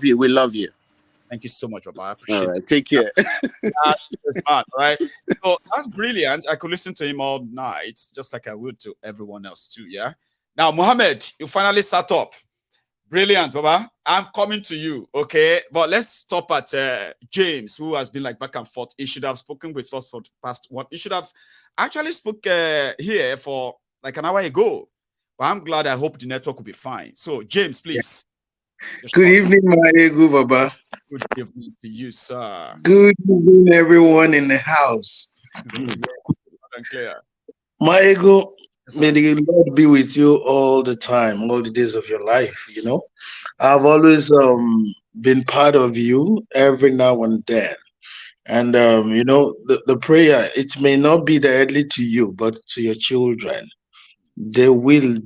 you. We love you. Thank you so much, Baba. I All appreciate right. Take care. this man, right? So that's brilliant. I could listen to him all night, just like I would to everyone else too. Yeah. Now, Mohammed, you finally sat up. Brilliant, Baba. I'm coming to you, okay? But let's stop at James, who has been like back and forth. He should have spoken with us for the past one. He should have actually spoke here for like an hour ago. But I'm glad. I hope the network will be fine. So, James, please. Good evening, my ego Baba. Good evening to you, sir. Good evening, everyone in the house. Loud and clear. My ego, Yes, may sir. the Lord be with you all the time, all the days of your life. I've always been part of you every now and then. And the prayer, it may not be directly to you, but to your children. They will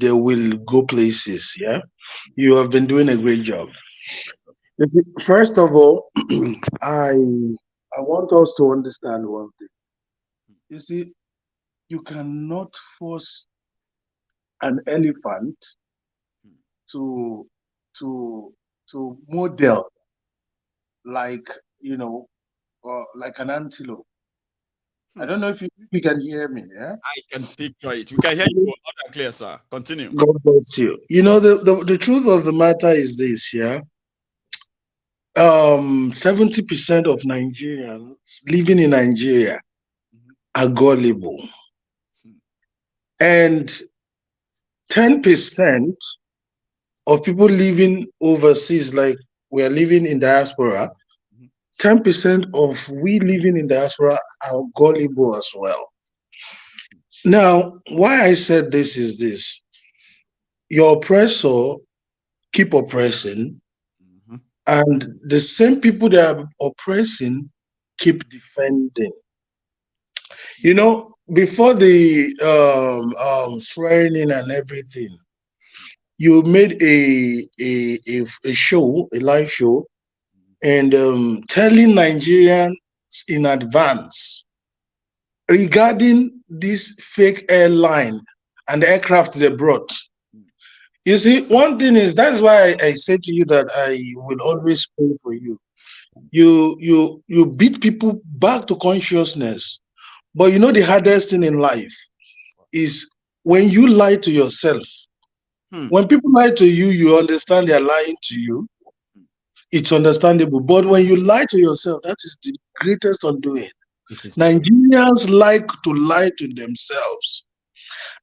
go places. Yeah. You have been doing a great job. First of all, I I want us to understand one thing. You see, you cannot force an elephant to to to model like like an antelope. I Hmm. don't know if you can hear me. Yeah. I can picture it. We can hear you loud and clear, sir. Continue. God bless you. The truth of the matter is this. Yeah. 70% of Nigerians living in Nigeria Mhm. are gullible, Hmm. and 10% of people living overseas, like we are living in diaspora, Mhm. 10% of we living in diaspora are gullible as well. Now, why I said this is this: your oppressor keep oppressing, Mhm. and the same people that are oppressing keep defending. Before the swearing in and everything, you made a show, a live show, and telling Nigerians in advance regarding this fake airline and the aircraft they brought. You see, one thing is that's why I say to you that I will always pray for you. You beat people back to consciousness. But the hardest thing in life is when you lie to yourself. Hmm. When people lie to you, you understand they're lying to you. It's understandable. But when you lie to yourself, that is the greatest undoing. It is. Nigerians like to lie to themselves.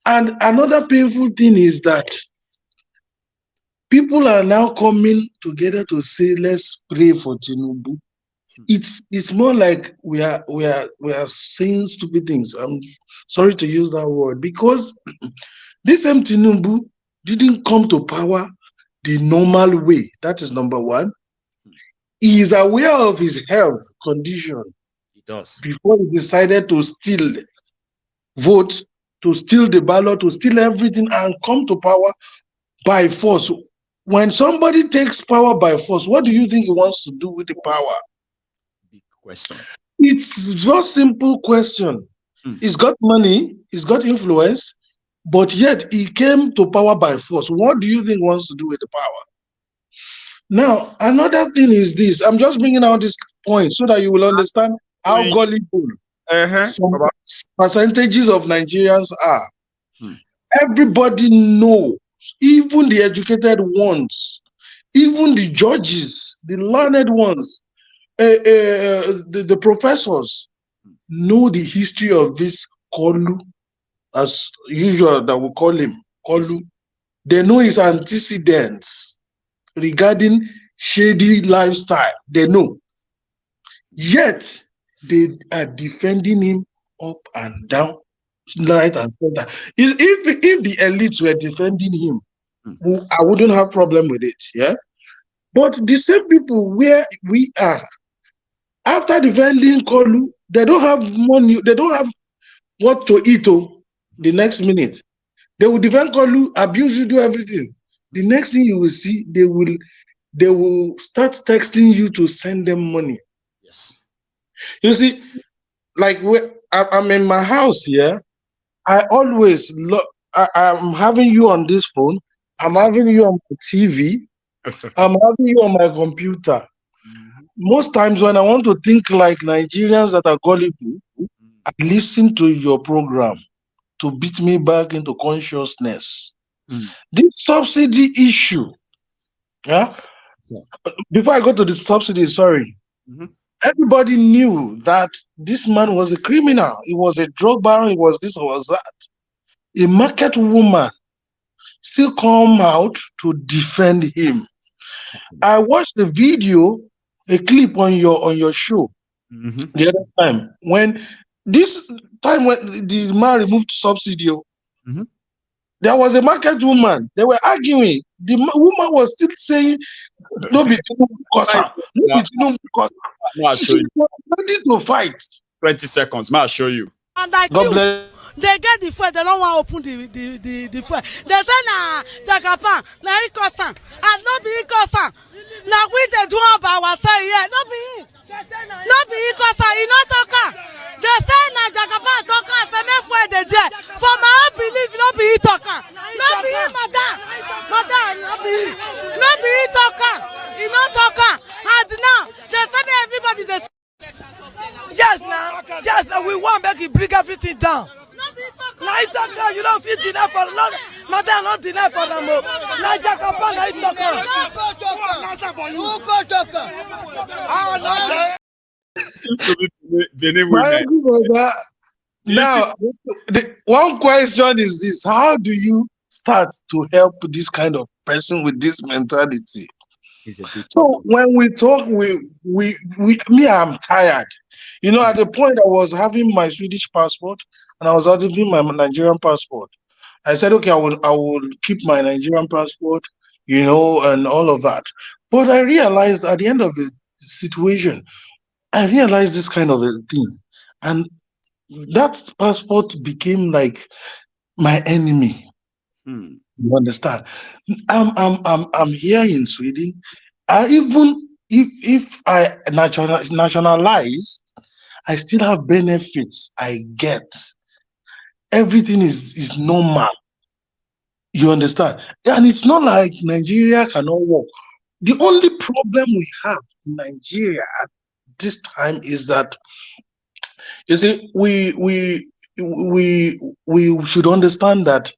And another painful thing is that people are now coming together to say, let's pray for Tinubu. Hmm. It's more like we are saying stupid things. I'm sorry to use that word, because this same Tinubu didn't come to power the normal way. That is number one. Hmm. He is aware of his health condition It does. before he decided to steal vote, to steal the ballot, to steal everything and come to power by force. When somebody takes power by force, what do you think he wants to do with the power? Big question. It's just simple question. Hmm. He's got money, he's got influence, but yet he came to power by force. What do you think he wants to do with the power? Now, another thing is this. I'm just bringing out this point so that you will understand how Doing. gullible some Baba. percentages of Nigerians are. Hmm. Everybody knows, even the educated ones, even the judges, the learned ones, the professors know the history of this Kolu, as usual that we call him Kolu. Yes. They know his antecedents regarding shady lifestyle. They know. Yet they are defending him up and down, right and center. If the elites were defending him, Hmm. I wouldn't have problem with it. Yeah. But the same people where we are, after defending Kolu, they don't have money, they don't have what to eat the next minute. They will defend Kolu, abuse you, do everything. The next thing you will see, they will start texting you to send them money. Yes. You see, like I'm in my house here. I always look. I'm having you on this phone. I'm Yes. having you on my TV. I'm having you on my computer. Mhm. Most times when I want to think like Nigerians that are gullible, I listen to your program to beat me back into consciousness. Mm. This subsidy issue, yeah. So, Before I go to the subsidy, sorry, mhm. everybody knew that this man was a criminal. He was a drug baron. He was this, he was that. A market woman still come out to defend him. I watched the video, a clip on your show Mhm. the other time when this time when the man removed subsidy. Mhm. There was a market woman. They were arguing. The woman was still saying, "No be Tinubu because Right. no be Now, Tinubu because." now I'll show She you. was ready to fight. 20 seconds. Now I'll show you. And like God you, bless. they get the fuel, they don't want to open the fuel. They say na jagaban na e cause am, and no be e cause am. Na we dey do am by ourselves here, no be e. No be e cause am, e no talk am. They say na jagaban talk am say make fuel dey there. For my own belief, no be e talk am. No be e, madam. Madam, no be e. No be e talk am. E no talk am. And now they say make everybody dey. Yes now we want make you bring everything down. Na it talk am, you don't fit deny for no, madam no deny for them o. Na jagaban na it talk am. Seems to be Benin My women. uncle brother. Do you see? Now, the one question is this: how do you start to help this kind of person with this mentality? It's a big So problem. when we talk, we me, I'm tired. You know, at the point I was having my Swedish passport and I was having my Nigerian passport. I said, okay, I will keep my Nigerian passport, you know, and all of that. But I realized at the end of the situation, I realized this kind of a thing. And that passport became like my enemy. Hmm. You understand? I'm here in Sweden. I even if I nationalize, I still have benefits I get. Everything is normal. You understand? And it's not like Nigeria cannot work. The only problem we have in Nigeria at this time is that you see we should understand that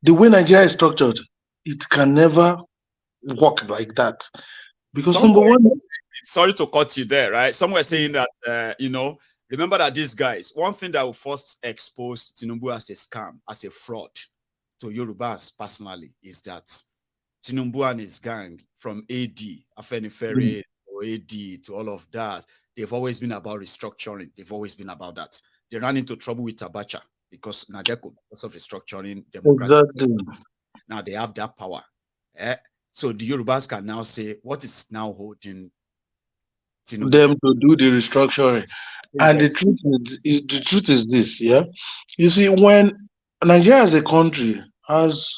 the way Nigeria is structured, it can never work like that. Because number Somewhere, one, sorry to cut you there, right? Some were saying that, remember that these guys, one thing that will first expose Tinubu as a scam, as a fraud to Yorubas personally is that Tinubu and his gang from AD, Afenifere, or AD to all of that, they've always been about restructuring. They've always been about that. They ran into trouble with Abacha because Nadeko, because of restructuring democratic. exactly, Now they have that power. Eh? So the Yorubas can now say, what is now holding Tinubu? them to do the restructuring. And Yes. the truth is this, yeah. You see, when Nigeria as a country has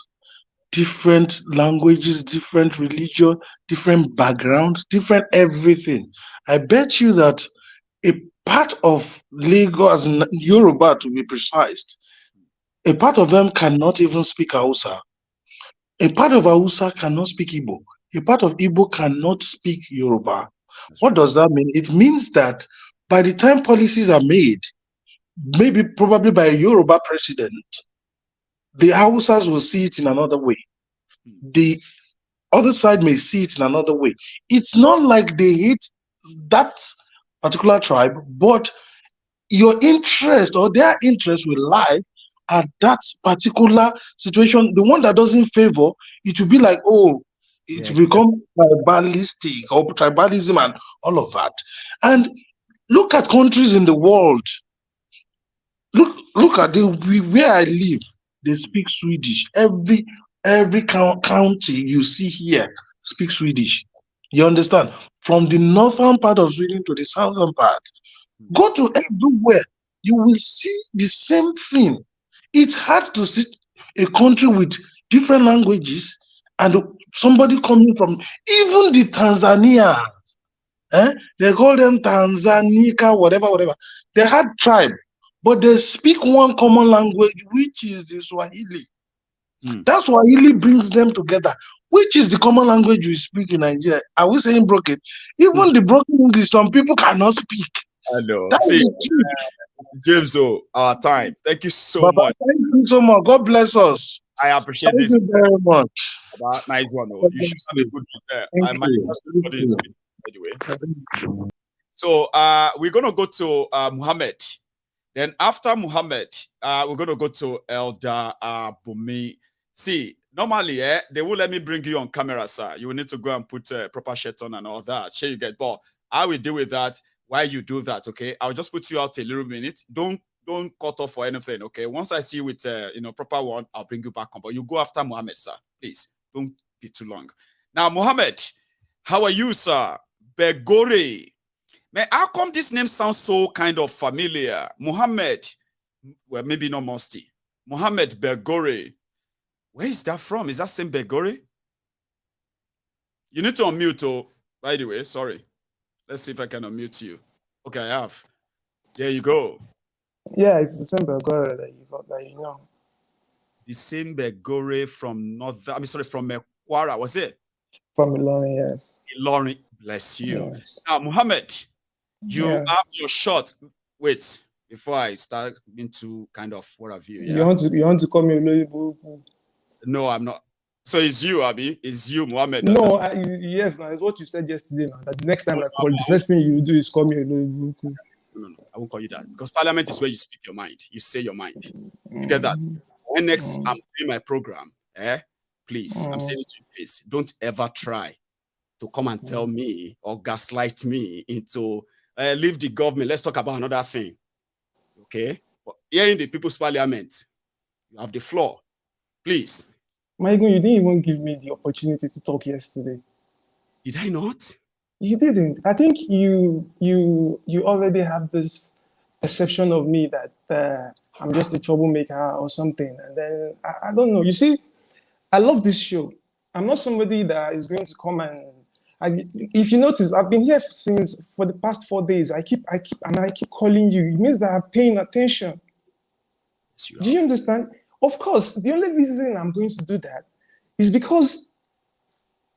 different languages, different religion, different backgrounds, different everything, I bet you that a part of Lagos, Yoruba to be precise, a part of them cannot even speak Hausa. A part of Hausa cannot speak Igbo. A part of Igbo cannot speak Yoruba. That's What true. does that mean? It means that by the time policies are made, maybe probably by a Yoruba president, the Hausas will see it in another way. Hmm. The other side may see it in another way. It's not like they hate that particular tribe, but your interest or their interest will lie at that particular situation. The one that doesn't favor, it will be like, oh, it Yeah, will except become tribalistic or tribalism and all of that. And look at countries in the world. Look at where I live. They speak Swedish. Every county you see here speak Swedish. You understand? From the northern part of Sweden to the southern part, go to everywhere, you will see the same thing. It's hard to see a country with different languages and somebody coming from even the Tanzania. They call them Tanzania, whatever. They had tribe, but they speak one common language, which is the Swahili. hmm. That Swahili brings them together. which is the common language we speak in Nigeria. Are we saying broken? Even the broken English, some people cannot speak. I know. That's See, the truth. James, our time. Thank you so Baba, much. thank you so much. God bless us. I appreciate Thank this. you very much. Nice one. God You should bless have a you. good one there. Thank I might you. ask Thank everybody in you. speak anyway. So we're gonna go to Muhammad. Then after Muhammad, we're gonna go to Elder Bumi. See, normally, they will let me bring you on camera, sir. You will need to go and put a proper shirt on and all that. Sure, you get, but I will deal with that while you do that. Okay, I'll just put you out a little minute. Don't cut off for anything. Okay, once I see you with proper one, I'll bring you back on. But you go after Muhammad, sir. Please don't be too long. Now, Muhammad, how are you, sir? Begore. Man, how come this name sounds so kind of familiar? Muhammad, well, maybe not Musty. Muhammad Begore. Where is that from? Is that same Begore? You need to unmute, oh, by the way. Sorry. Let's see if I can unmute you. Okay, I have. There you go. Yeah, it's the same Bulgaria that you know. The same Begore from from Kwara, was it? From Ilorin, yes. Ilorin, bless you. Yes. Now, Muhammad, you Yeah. have your shot. Wait, before I start into kind of what have you. You want to call me Oloyibo? No, I'm not. So it's you, Abi. It's you, Muhammad. No, yes, now it's what you said yesterday. Now that the next time I call, the first thing you do is call me Oloyibo. No, I won't call you that because Parliament is where you speak your mind. You say your mind. You get that? When next I'm doing my program, please, I'm saying it to your face. Don't ever try to come and tell me or gaslight me into leave the government. Let's talk about another thing. Okay? But here in the People's Parliament, you have the floor. Please. Maigun, you didn't even give me the opportunity to talk yesterday. Did I not? You didn't. I think you already have this perception of me that I'm just a troublemaker or something. And then I don't know. You see, I love this show. I'm not somebody that is going to come if you notice, I've been here for the past 4 days. I keep calling you. It means that I'm paying attention. Do you understand? Of course, the only reason I'm going to do that is because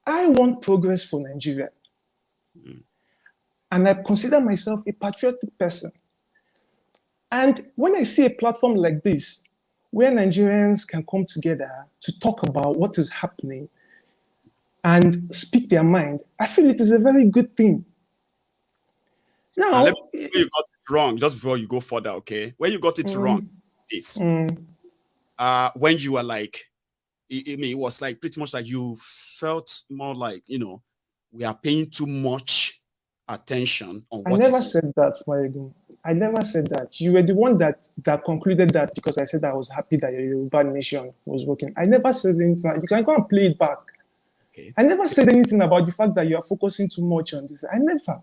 I want progress for Nigeria. And I consider myself a patriotic person. And when I see a platform like this, where Nigerians can come together to talk about what is happening and speak their mind, I feel it is a very good thing. Now, let me see where you got it wrong, just before you go further, okay? Where you got it wrong, this. When you were like, it was like pretty much like you felt more like, we are paying too much attention on what I never said that, Maigun. I never said that. You were the one that concluded that because I said I was happy that your Yoruba nation was working. I never said anything. You can go and play it back. Okay. I never said anything about the fact that you are focusing too much on this. I never.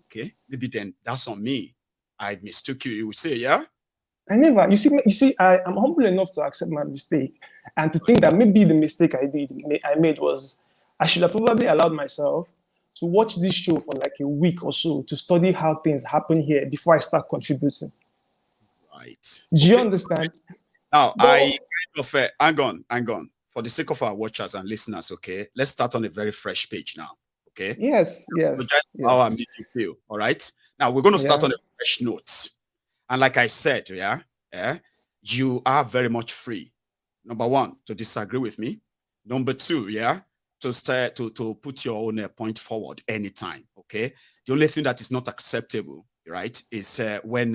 Okay, maybe then that's on me. I mistook you. You would say, yeah? I never. You see, I'm humble enough to accept my mistake and to think that maybe the mistake I made was I should have probably allowed myself to watch this show for like a week or so to study how things happen here before I start contributing. Right. Do you understand? Now, I kind of, hang on. For the sake of our watchers and listeners, okay, let's start on a very fresh page now, okay? Yes. How I made you feel, all right? Now, we're going to start on a fresh note. And like I said, you are very much free. Number one, to disagree with me. Number two, to put your own point forward anytime, okay? The only thing that is not acceptable, right, is when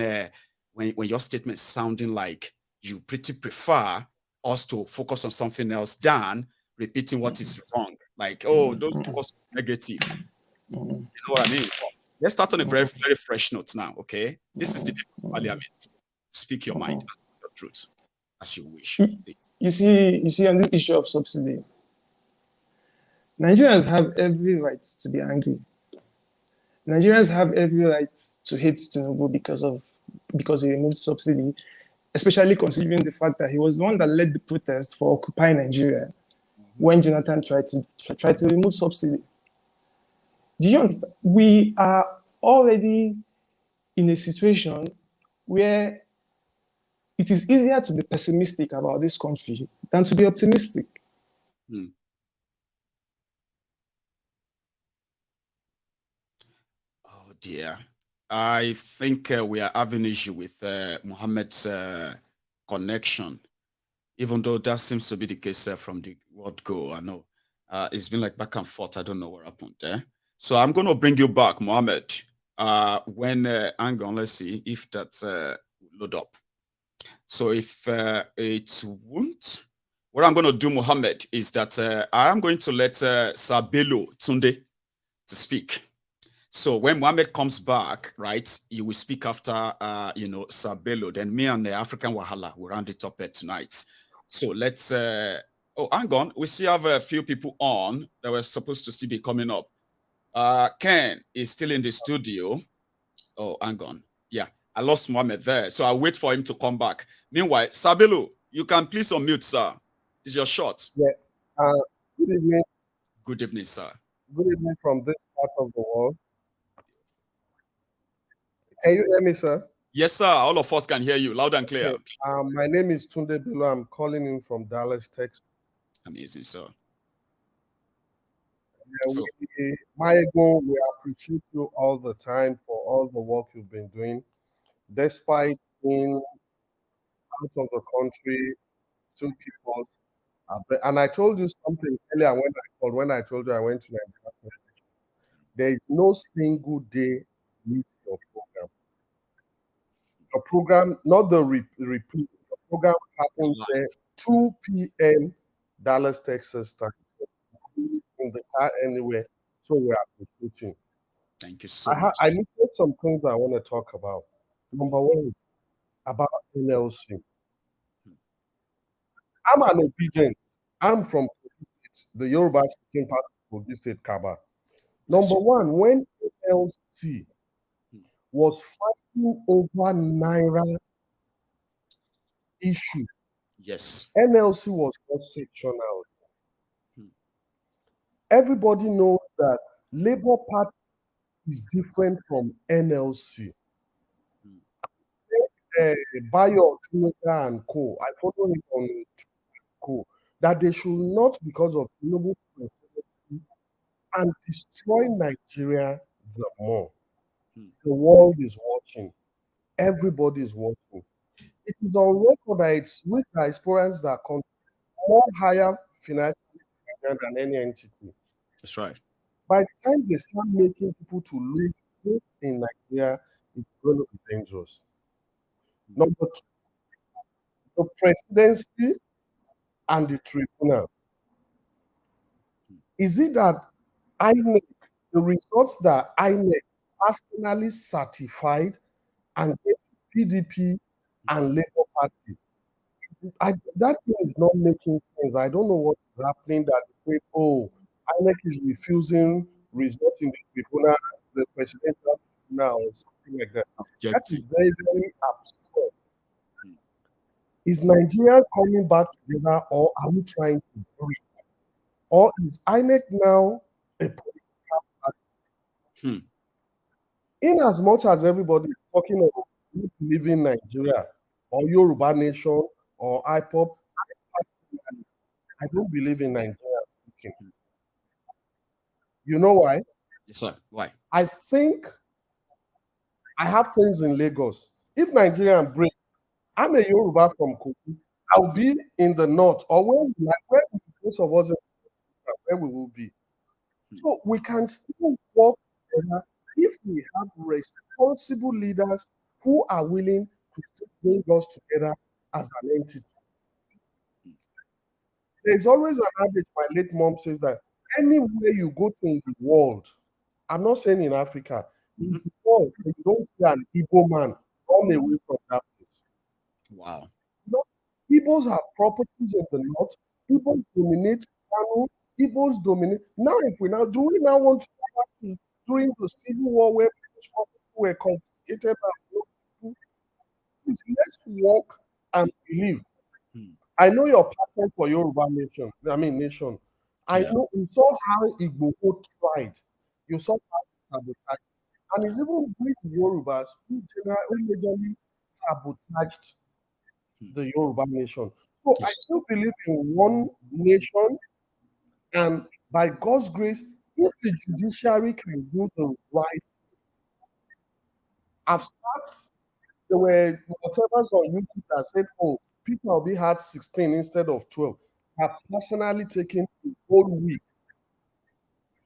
your statement is sounding like you pretty prefer us to focus on something else than repeating what is wrong. Like, don't focus on negative. You know what I mean? Let's start on a very, very fresh note now, okay? This is the Parliament. Speak your mind, your truth, as you wish. You see, on this issue of subsidy, Nigerians have every right to be angry. Nigerians have every right to hate Tinubu because he removed subsidy, especially considering the fact that he was the one that led the protest for Occupy Nigeria when Jonathan tried to remove subsidy. Do you understand? We are already in a situation where it is easier to be pessimistic about this country than to be optimistic. dear. I think we are having issue with Mohammed's connection, even though that seems to be the case from the word go. I know it's been like back and forth. I don't know what happened there. So I'm going to bring you back, Mohammed. When hang on, let's see if that load up. So if it won't, what I'm going to do, Mohammed, is that I am going to let Sabelo Tunde to speak. So when Mohammed comes back, right, you will speak after, Sabelo. Then me and the African Wahala will round it up tonight. So let's, oh, hang on. We still have a few people on that were supposed to still be coming up. Ken is still in the studio. Oh, hang on. Yeah, I lost Mohammed there. So I'll wait for him to come back. Meanwhile, Sabelo, you can please unmute, sir. It's your shot. Yeah. Good evening. Good evening, sir. Good evening from this part of the world. Can you hear me, sir? Yes, sir. All of us can hear you loud and clear. Okay. My name is Tunde Bilo. I'm calling in from Dallas, Texas. Amazing, sir. Maego, we appreciate you all the time for all the work you've been doing, despite being out of the country, two people. And I told you something earlier when I told you I went to Nigeria. There is no single day miss your program. Your program, not the repeat. The program happens there 2 p.m. Dallas, Texas time. In the car anywhere. So we are appreciating. Thank you so much. I listed some things I want to talk about. Number one, about NLC. I'm an obedient. I'm from the Yoruba speaking part of Kogi State, Kaba. Number one, when NLC was fighting over Naira issue, yes, NLC was not sectional. Everybody knows that Labour Party is different from NLC. Bayo, Tinubu and Co. I follow him on Co. That they should not, because of Tinubu, and destroy Nigeria the more. The world is watching. Everybody is watching. It is on record that it's with diasporans that control more higher financial than any entity. That's right. By the time they start making people to live in Nigeria, it's going to be dangerous. Number two, the presidency and the tribunal. Is it that INEC, the results that INEC personally certified and gave to PDP and Labour Party? That thing is not making sense. I don't know what is happening that they say, oh, INEC is refusing results in the tribunal, the presidential tribunal, or something like that. That is very, very absurd. Is Nigeria coming back together, or are we trying to break? Or is INEC now a political party? In as much as everybody is talking about leaving Nigeria or Yoruba Nation or IPOP, I don't believe in Nigeria. You know why? Yes, sir. Why? I think I have things in Lagos. If Nigerian break, I'm a Yoruba from Kogi. I'll be in the north or where most of us where we will be. So we can still work together if we have responsible leaders who are willing to bring us together as an entity. There's always an adage my late mom says that anywhere you go to in the world, I'm not saying in Africa, in the world, you don't see an Igbo man run away from that place. Wow. Igbos have properties in the north. Igbos dominate Kano. Igbos dominate. Now, if we now want to go back to during the civil war where people were confiscated by people, please let's work and believe. I know your passion for Yoruba nation. I know you saw how Igbo tried. You saw how sabotage. And it's even with Yorubas who majorly sabotaged the Yoruba nation. So I still believe in one nation, and by God's grace, if the judiciary can do the right, I've started, there were whatever's on YouTube that said, oh, Peter Obi had 16 instead of 12. I've personally taken a whole week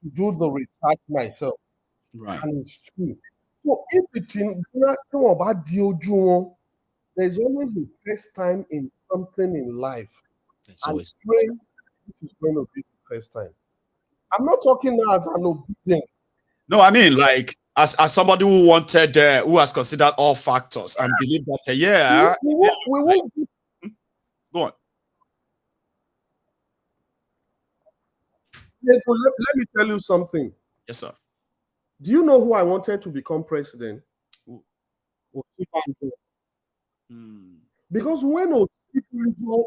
to do the research myself, Right. and it's true. So if the Tinubu still about Diojuwon, there's always a first time in something in life. It's And always pray this is going to be the first time. I'm not talking now as an obedient. no, I mean, like as somebody who wanted, who has considered all factors and believe that, yeah, We won't go on. let me tell you something. Yes, sir. Do you know who I wanted to become president? Who? Osibanjo. Hmm. Because when Osibanjo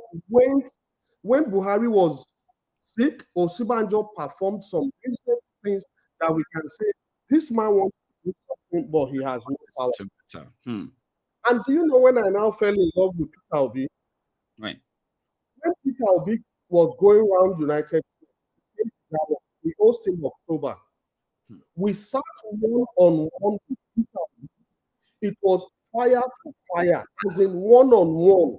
when Buhari was sick, Osibanjo performed some recent things that we can say this man wants to do something, but he has no power. Something better. Hmm. And do you know when I now fell in love with Peter Obi? Right. When Peter Obi was going around United States, we hosted in October. We sat one-on-one with Peter Obi. It was fire for fire, as in one-on-one.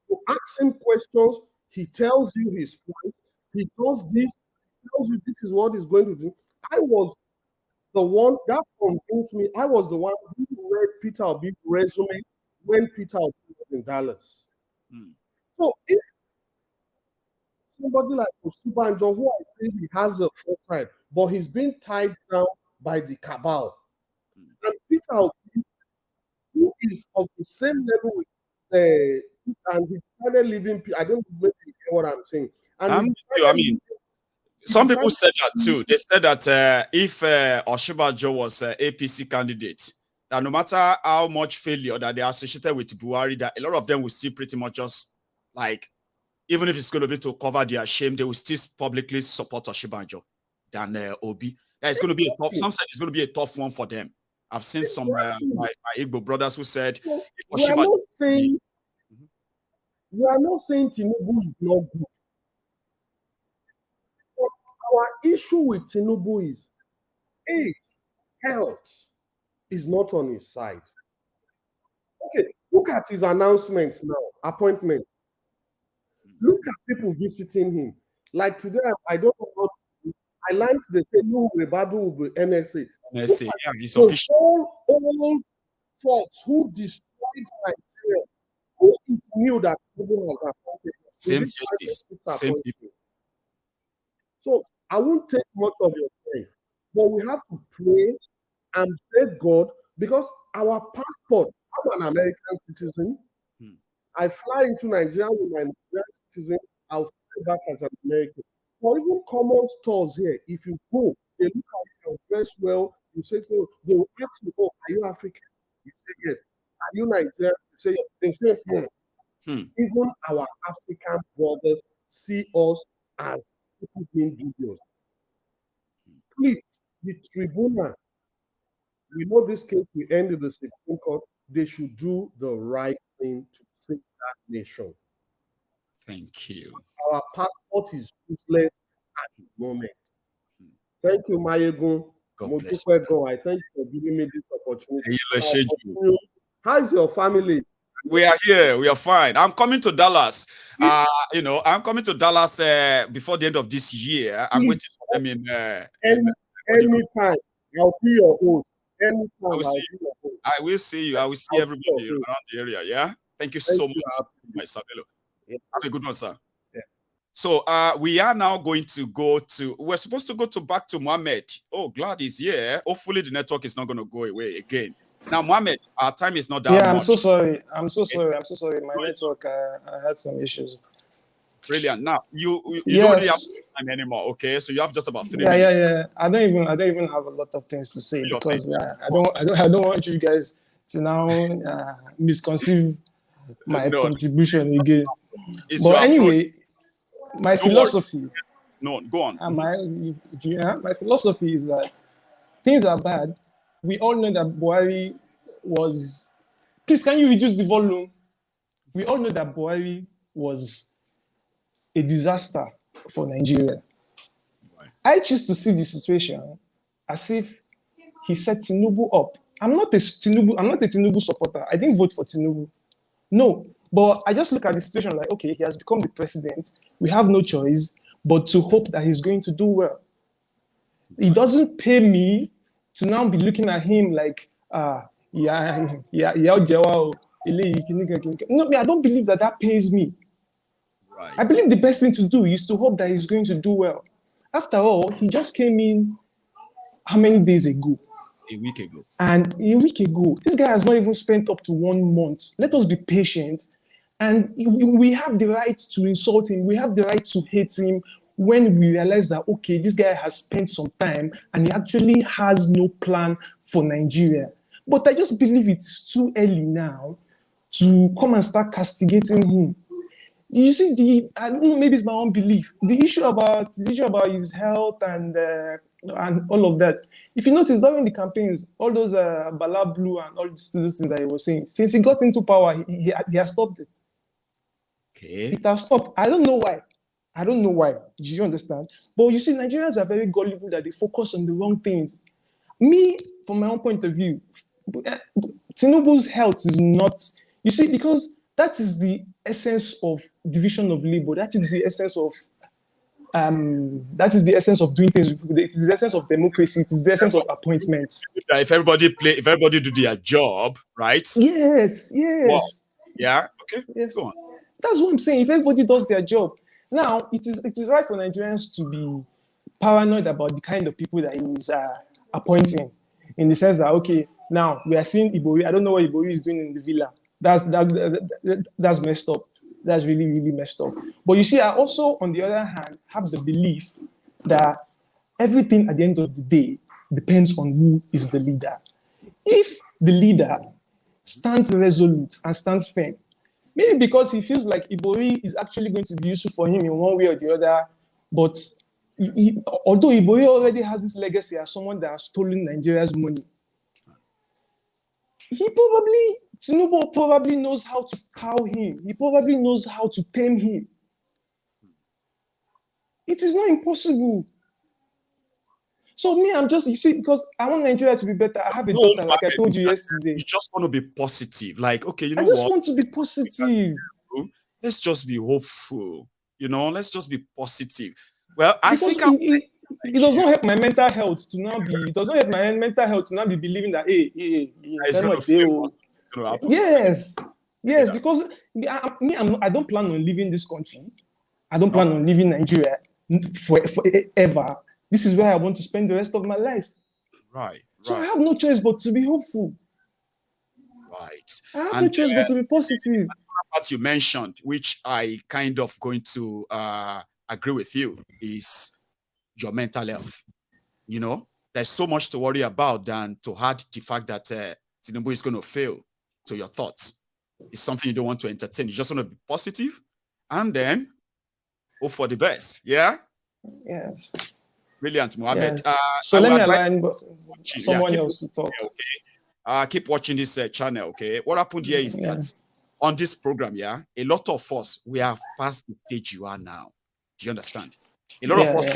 You ask him questions, he tells you his plans, he does this, he tells you this is what he's going to do. I was the one that convinced me. I was the one who read Peter Obi's resume when Peter Obi was in Dallas. So if somebody like Osibanjo, who I say he has a foresight, but he's been tied down by the cabal, and Peter Obi, who is of the same level with and he started living. I don't maybe hear what I'm saying. And I mean, some people said that too. They said that if Oshibajo was an APC candidate, that no matter how much failure that they are associated with Buhari, that a lot of them will still pretty much just like, even if it's going to be to cover their shame, they will still publicly support Oshibajo than Obi. That is going to be a tough. Some said it's going to be a tough one for them. I've seen some my Igbo brothers who said, we are not saying Tinubu is not good. But our issue with Tinubu is, health is not on his side. Okay, look at his announcements now, appointment. Look at people visiting him. Like today, I don't know what I learned they say no Rebadu will be NSA. NSA, yeah, he's the official. all folks who destroyed Nigeria, who knew that people was appointed. Same faces, same people. So I won't take much of your time, but we have to pray and beg God, because our passport, I'm an American citizen. I fly into Nigeria with my Nigerian citizen, I'll fly back as an American. For even common stores here, if you go, they look at you, dress well, you say so, they will ask you, oh, are you African? You say yes. Are you Nigerian? You say yes. They say, Even our African brothers see us as people being dubious. Please, the tribunal, we know this case will end in the Supreme Court. They should do the right thing to save that nation. Thank you. Our passport is useless at the moment. Thank you, Mayegun. God bless you. I thank you for giving me this opportunity. You. How is your family? We are here. We are fine. I'm coming to Dallas. I'm coming to Dallas before the end of this year. I'm waiting for them in anytime. I'll be your host. Anytime I will see you. I will see everybody around the area. Yeah. Thank you so much, my Sabelo. Have a good one, sir. Yeah. So we are now going to go to. We're supposed to go back to Mohammed. Oh, glad he's here. Hopefully the network is not going to go away again. Now, Mohammed, our time is not that much. Yeah, I'm so sorry. My network, I had some issues. Brilliant. Now you don't really have time anymore. Okay, so you have just about 3 minutes. Yeah. I don't even have a lot of things to say because I don't want you guys to now misconceive my contribution again. But anyway, my philosophy. No, go on. My philosophy is that things are bad. We all know that Buhari was. Please, can you reduce the volume? We all know that Buhari was a disaster for Nigeria. I choose to see the situation as if he set Tinubu up I'm not a Tinubu supporter. I didn't vote for Tinubu. No, but I just look at the situation like, okay, he has become the president. We have no choice but to hope that he's going to do well. It doesn't pay me to now be looking at him like, yeah, Jawao. No, I don't believe that pays me. Right. I believe the best thing to do is to hope that he's going to do well. After all, he just came in how many days ago? A week ago. And a week ago, this guy has not even spent up to 1 month. Let us be patient. And we have the right to insult him. We have the right to hate him when we realize that, okay, this guy has spent some time and he actually has no plan for Nigeria. But I just believe it's too early now to come and start castigating him. You see, I don't know, maybe it's my own belief. The issue about his health and all of that. If you notice during the campaigns, all those Bala Blue and all these things that he was saying, since he got into power, he has stopped it. Okay. It has stopped. I don't know why. Do you understand? But you see, Nigerians are very gullible that they focus on the wrong things. Me, from my own point of view, Tinubu's health is not. You see, because that is the essence of division of labor. That is the essence of doing things. It is the essence of democracy. It is the essence of appointments. If everybody do their job, right? Yes. Wow. Yeah. Okay. Yes. Go on. That's what I'm saying. If everybody does their job, now it is right for Nigerians to be paranoid about the kind of people that he is appointing. In the sense that, okay, now we are seeing Ibori. I don't know what Ibori is doing in the villa. That's messed up. That's really, really messed up. But you see, I also, on the other hand, have the belief that everything at the end of the day depends on who is the leader. If the leader stands resolute and stands firm, maybe because he feels like Ibori is actually going to be useful for him in one way or the other, but although Ibori already has this legacy as someone that has stolen Nigeria's money, Tinubu probably knows how to cow him. He probably knows how to tame him. It is not impossible. So me, I'm just, you see, because I want Nigeria to be better. I have a daughter, like I told you yesterday. You just want to be positive. Like, okay, you know I what? just want to be positive. Let's just be hopeful. Let's just be positive. Well, I Because think it does not help my mental health to now be. It does not help my mental health to now be believing that it's going to fail. Yes, yeah. Because I don't plan on leaving this country. I don't plan on leaving Nigeria forever. This is where I want to spend the rest of my life. Right. So I have no choice but to be hopeful. Right. I have no choice but to be positive. What you mentioned, which I kind of going to agree with you, is your mental health. There's so much to worry about than to add the fact that Tinubu is going to fail to your thoughts. It's something you don't want to entertain. You just want to be positive and then hope for the best. Yeah? Yeah. Brilliant, Mohammed. Yes. So let me align someone else to talk. Okay. Keep watching this channel, okay? What happened here is that on this program, a lot of us, we have passed the stage you are now. Do you understand? A lot of us,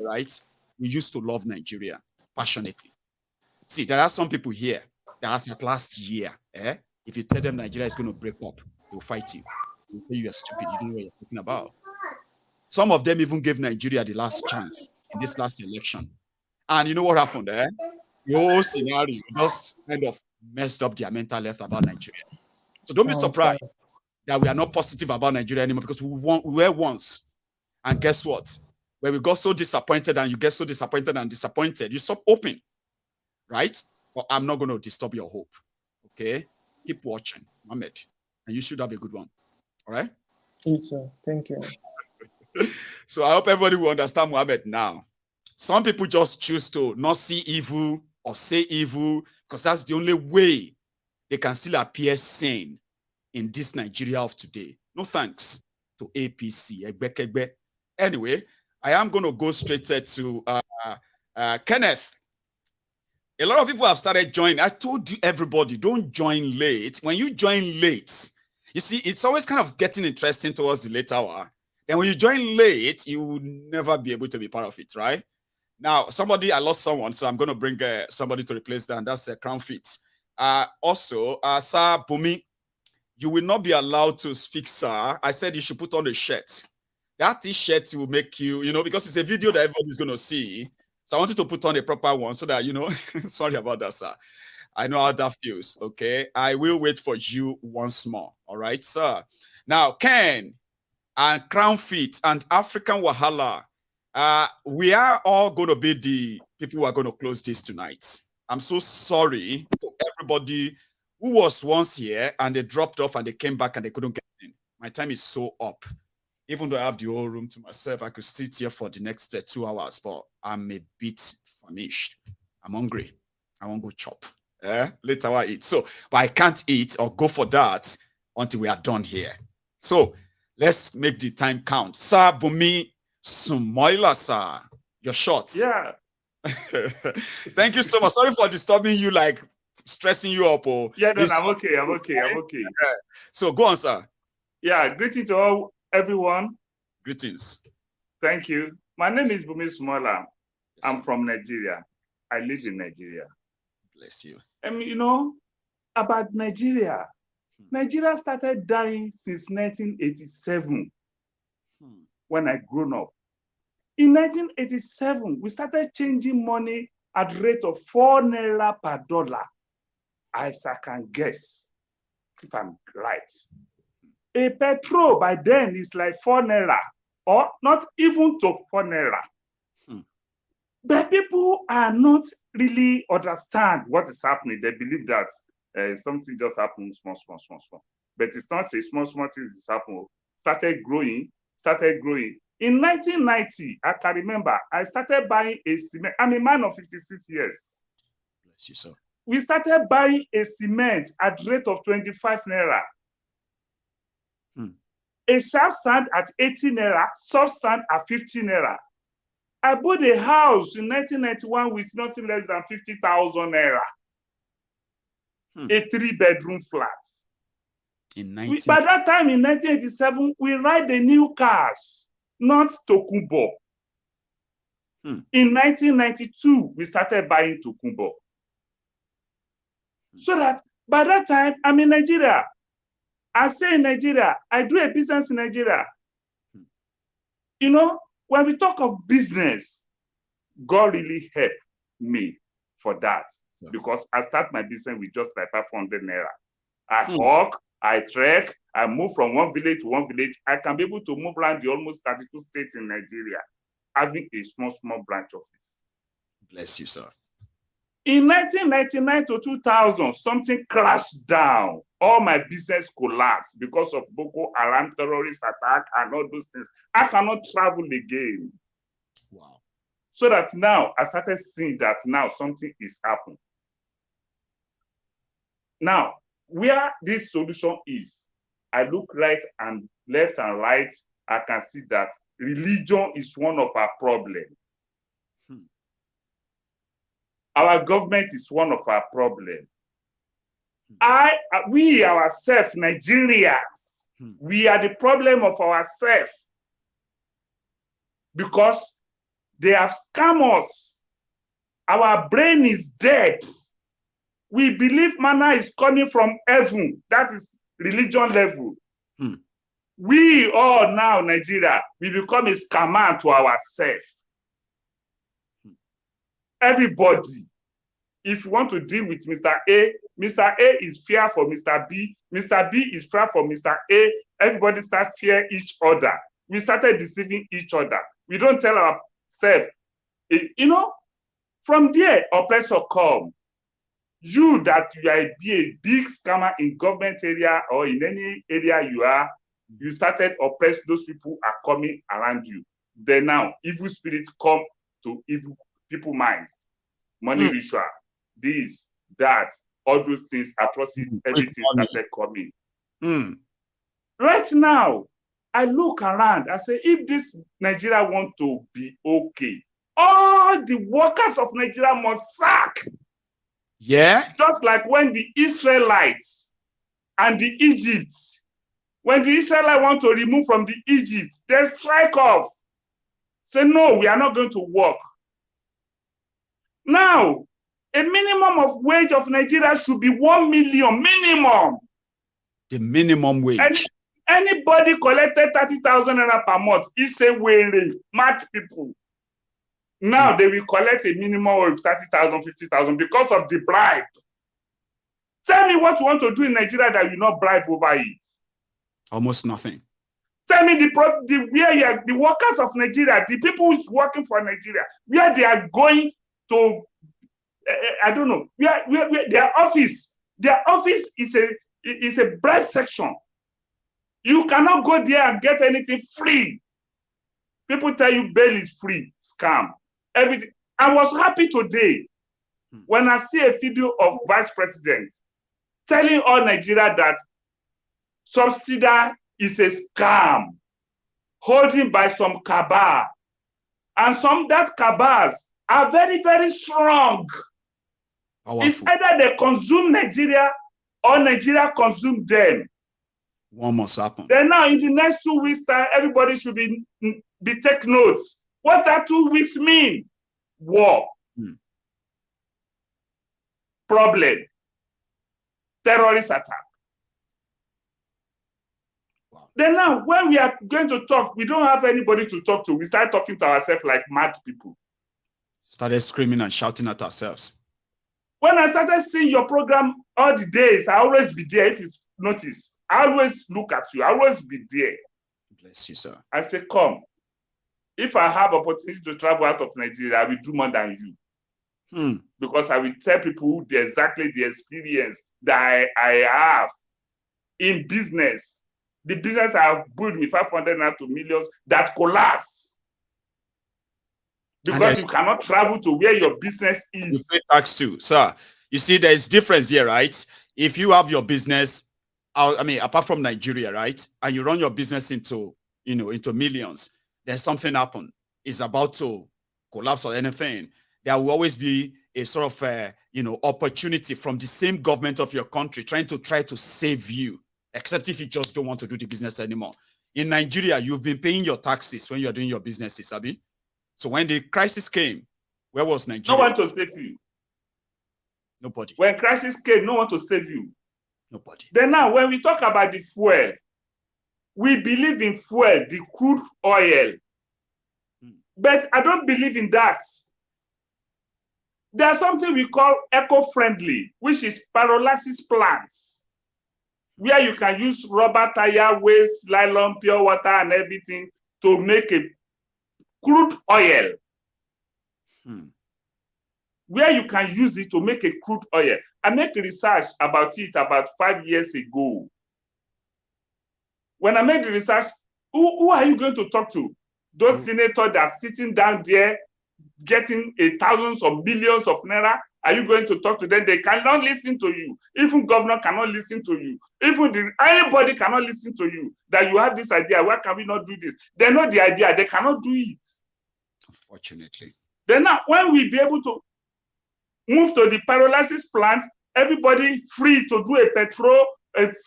right? We used to love Nigeria passionately. See, there are some people here that as of last year, if you tell them Nigeria is going to break up, they'll fight you. They'll say you are stupid. You don't know what you're talking about. Some of them even gave Nigeria the last chance in this last election. And you know what happened there? The whole scenario just kind of messed up their mental health about Nigeria. So don't be surprised that we are not positive about Nigeria anymore, because we were once. And guess what? When we got so disappointed and you get so disappointed and disappointed, you stop hoping, right? But I'm not going to disturb your hope, okay? Keep watching, Mohammed, and you should have a good one, all right? You too. Thank you. So I hope everybody will understand Mohammed now. Some people just choose to not see evil or say evil because that's the only way they can still appear sane in this Nigeria of today. No thanks to APC. Anyway, I am going to go straight to Kenneth. A lot of people have started joining. I told you, everybody, don't join late. When you join late, you see, it's always kind of getting interesting towards the late hour. And when you join late, you will never be able to be part of it, right? Now, I lost someone, so I'm going to bring somebody to replace that, and that's Crown Fit. Also, Sir Bumi, you will not be allowed to speak, sir. I said you should put on a shirt. That t-shirt will make you, because it's a video that everybody's going to see. So I want you to put on a proper one so that, sorry about that, sir. I know how that feels, okay? I will wait for you once more, all right, sir? Now, Ken and Crown Feet and African Wahala, we are all going to be the people who are going to close this tonight. I'm so sorry to everybody who was once here and they dropped off and they came back and they couldn't get in. My time is so up. Even though I have the whole room to myself, I could sit here for the next 2 hours, but I'm a bit famished. I'm hungry. I won't go chop. Later I eat. But I can't eat or go for that until we are done here. So let's make the time count. Sir Bumi Sumoila, sir. Your shots. Yeah. Thank you so much. Sorry for disturbing you, like stressing you up. Yeah, no, I'm okay. So go on, sir. Yeah, greetings to all everyone. Greetings. Thank you. My name is Bumi Sumoila. I'm from Nigeria. I live in Nigeria. Bless you. About Nigeria. Nigeria started dying since 1987 when I grew up. In 1987, we started changing money at the rate of 4 naira per dollar, as I can guess, if I'm right. A petrol by then is like 4 naira, or not even to 4 naira. But people are not really understand what is happening. They believe that something just happens small. But it's not a small things is happening. Started growing. In 1990, I can remember, I started buying a cement. I'm a man of 56 years. Bless you, sir. We started buying a cement at the rate of 25 naira. A sharp sand at 80 naira, soft sand at 50 naira. I bought a house in 1991 with nothing less than 50,000 naira. A 3-bedroom flat. By that time in 1987, we ride the new cars, not Tokumbo. In 1992, we started buying Tokumbo. So that by that time, I'm in Nigeria. I stay in Nigeria. I do a business in Nigeria. When we talk of business, God really helped me for that. Because I start my business with just like 500 naira. I walk, I trek, I move from one village to one village. I can be able to move around the almost 32 states in Nigeria, having a small branch office. Bless you, sir. In 1999 to 2000, something crashed down. All my business collapsed because of Boko Haram terrorist attack and all those things. I cannot travel again. Wow. So that now I started seeing that now something is happening. Now, where this solution is, I look right and left and right, I can see that religion is one of our problems. Our government is one of our problems. We ourselves, Nigerians, we are the problem of ourselves because they have scammed us. Our brain is dead. We believe manna is coming from heaven. That is religion level. We all now, Nigeria, we become a scammer to ourselves. Everybody, if you want to deal with Mr. A is fear for Mr. B. Mr. B is fear for Mr. A. Everybody start fear each other. We started deceiving each other. We don't tell ourselves, from there, oppressor come. You that you are a big scammer in government area or in any area you are, you started oppress those people are coming around you. Then now, evil spirits come to evil people minds. Money ritual, this, that, all those things, atrocities, everything started coming. Right now, I look around, I say, if this Nigeria want to be okay, all the workers of Nigeria must sack. Yeah. Just like when the Israelites and the Egypt, when the Israelites want to remove from the Egypt, they strike off. Say, no, we are not going to work. Now, A minimum of wage of Nigeria should be 1 million minimum. The minimum wage. And anybody collected 30,000 naira per month is a way mad people. Now they will collect a minimum of 30,000, 50,000 because of the bribe. Tell me what you want to do in Nigeria that will not bribe over it. Almost nothing. Tell me the workers of Nigeria, the people who's working for Nigeria, where they are going to, I don't know, where their office is a bribe section. You cannot go there and get anything free. People tell you bail is free, scam. Everything. I was happy today when I see a video of Vice President telling all Nigeria that subsidy is a scam, holding by some cabal. And that cabals are very, very strong. Powerful. It's either they consume Nigeria or Nigeria consume them. One must happen. Then now in the next 2 weeks time, everybody should be take notes. What that 2 weeks mean? War. Problem. Terrorist attack. Wow. Then now, when we are going to talk, we don't have anybody to talk to. We start talking to ourselves like mad people. Started screaming and shouting at ourselves. When I started seeing your program all the days, I always be there. If you notice, I always look at you. I always be there. Bless you, sir. I say, come. If I have opportunity to travel out of Nigeria, I will do more than you. Because I will tell people exactly the experience that I have in business. The business I have built with 500 to millions that collapse. Because you cannot travel to where your business is. You pay tax too, sir. You see, there's difference here, right? If you have your business, I mean, apart from Nigeria, right, and you run your business into millions, then something happen. It's about to collapse or anything. There will always be a sort of opportunity from the same government of your country try to save you, except if you just don't want to do the business anymore. In Nigeria, you've been paying your taxes when you're doing your businesses, Abi. So when the crisis came, where was Nigeria? No one to save you. Nobody. When crisis came, no one to save you. Nobody. Then now, when we talk about the fuel, we believe in fuel, the crude oil. But I don't believe in that. There's something we call eco-friendly, which is pyrolysis plants, where you can use rubber, tire, waste, nylon, pure water, and everything to make a crude oil. Where you can use it to make a crude oil. I made research about it about 5 years ago. When I made the research, who are you going to talk to? Those senators that are sitting down there getting thousands of millions of naira, are you going to talk to them? They cannot listen to you. Even governor cannot listen to you. Even anybody cannot listen to you. That you have this idea, why can we not do this? They know the idea, they cannot do it. Unfortunately. Then now, when we be able to move to the pyrolysis plant, everybody free to do a petrol,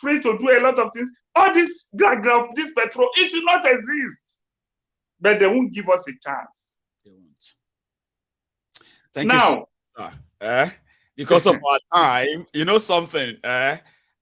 free to do a lot of things. All this this petrol, it will not exist. But they won't give us a chance. They won't. Thank you, sir. Because of our time, you know something,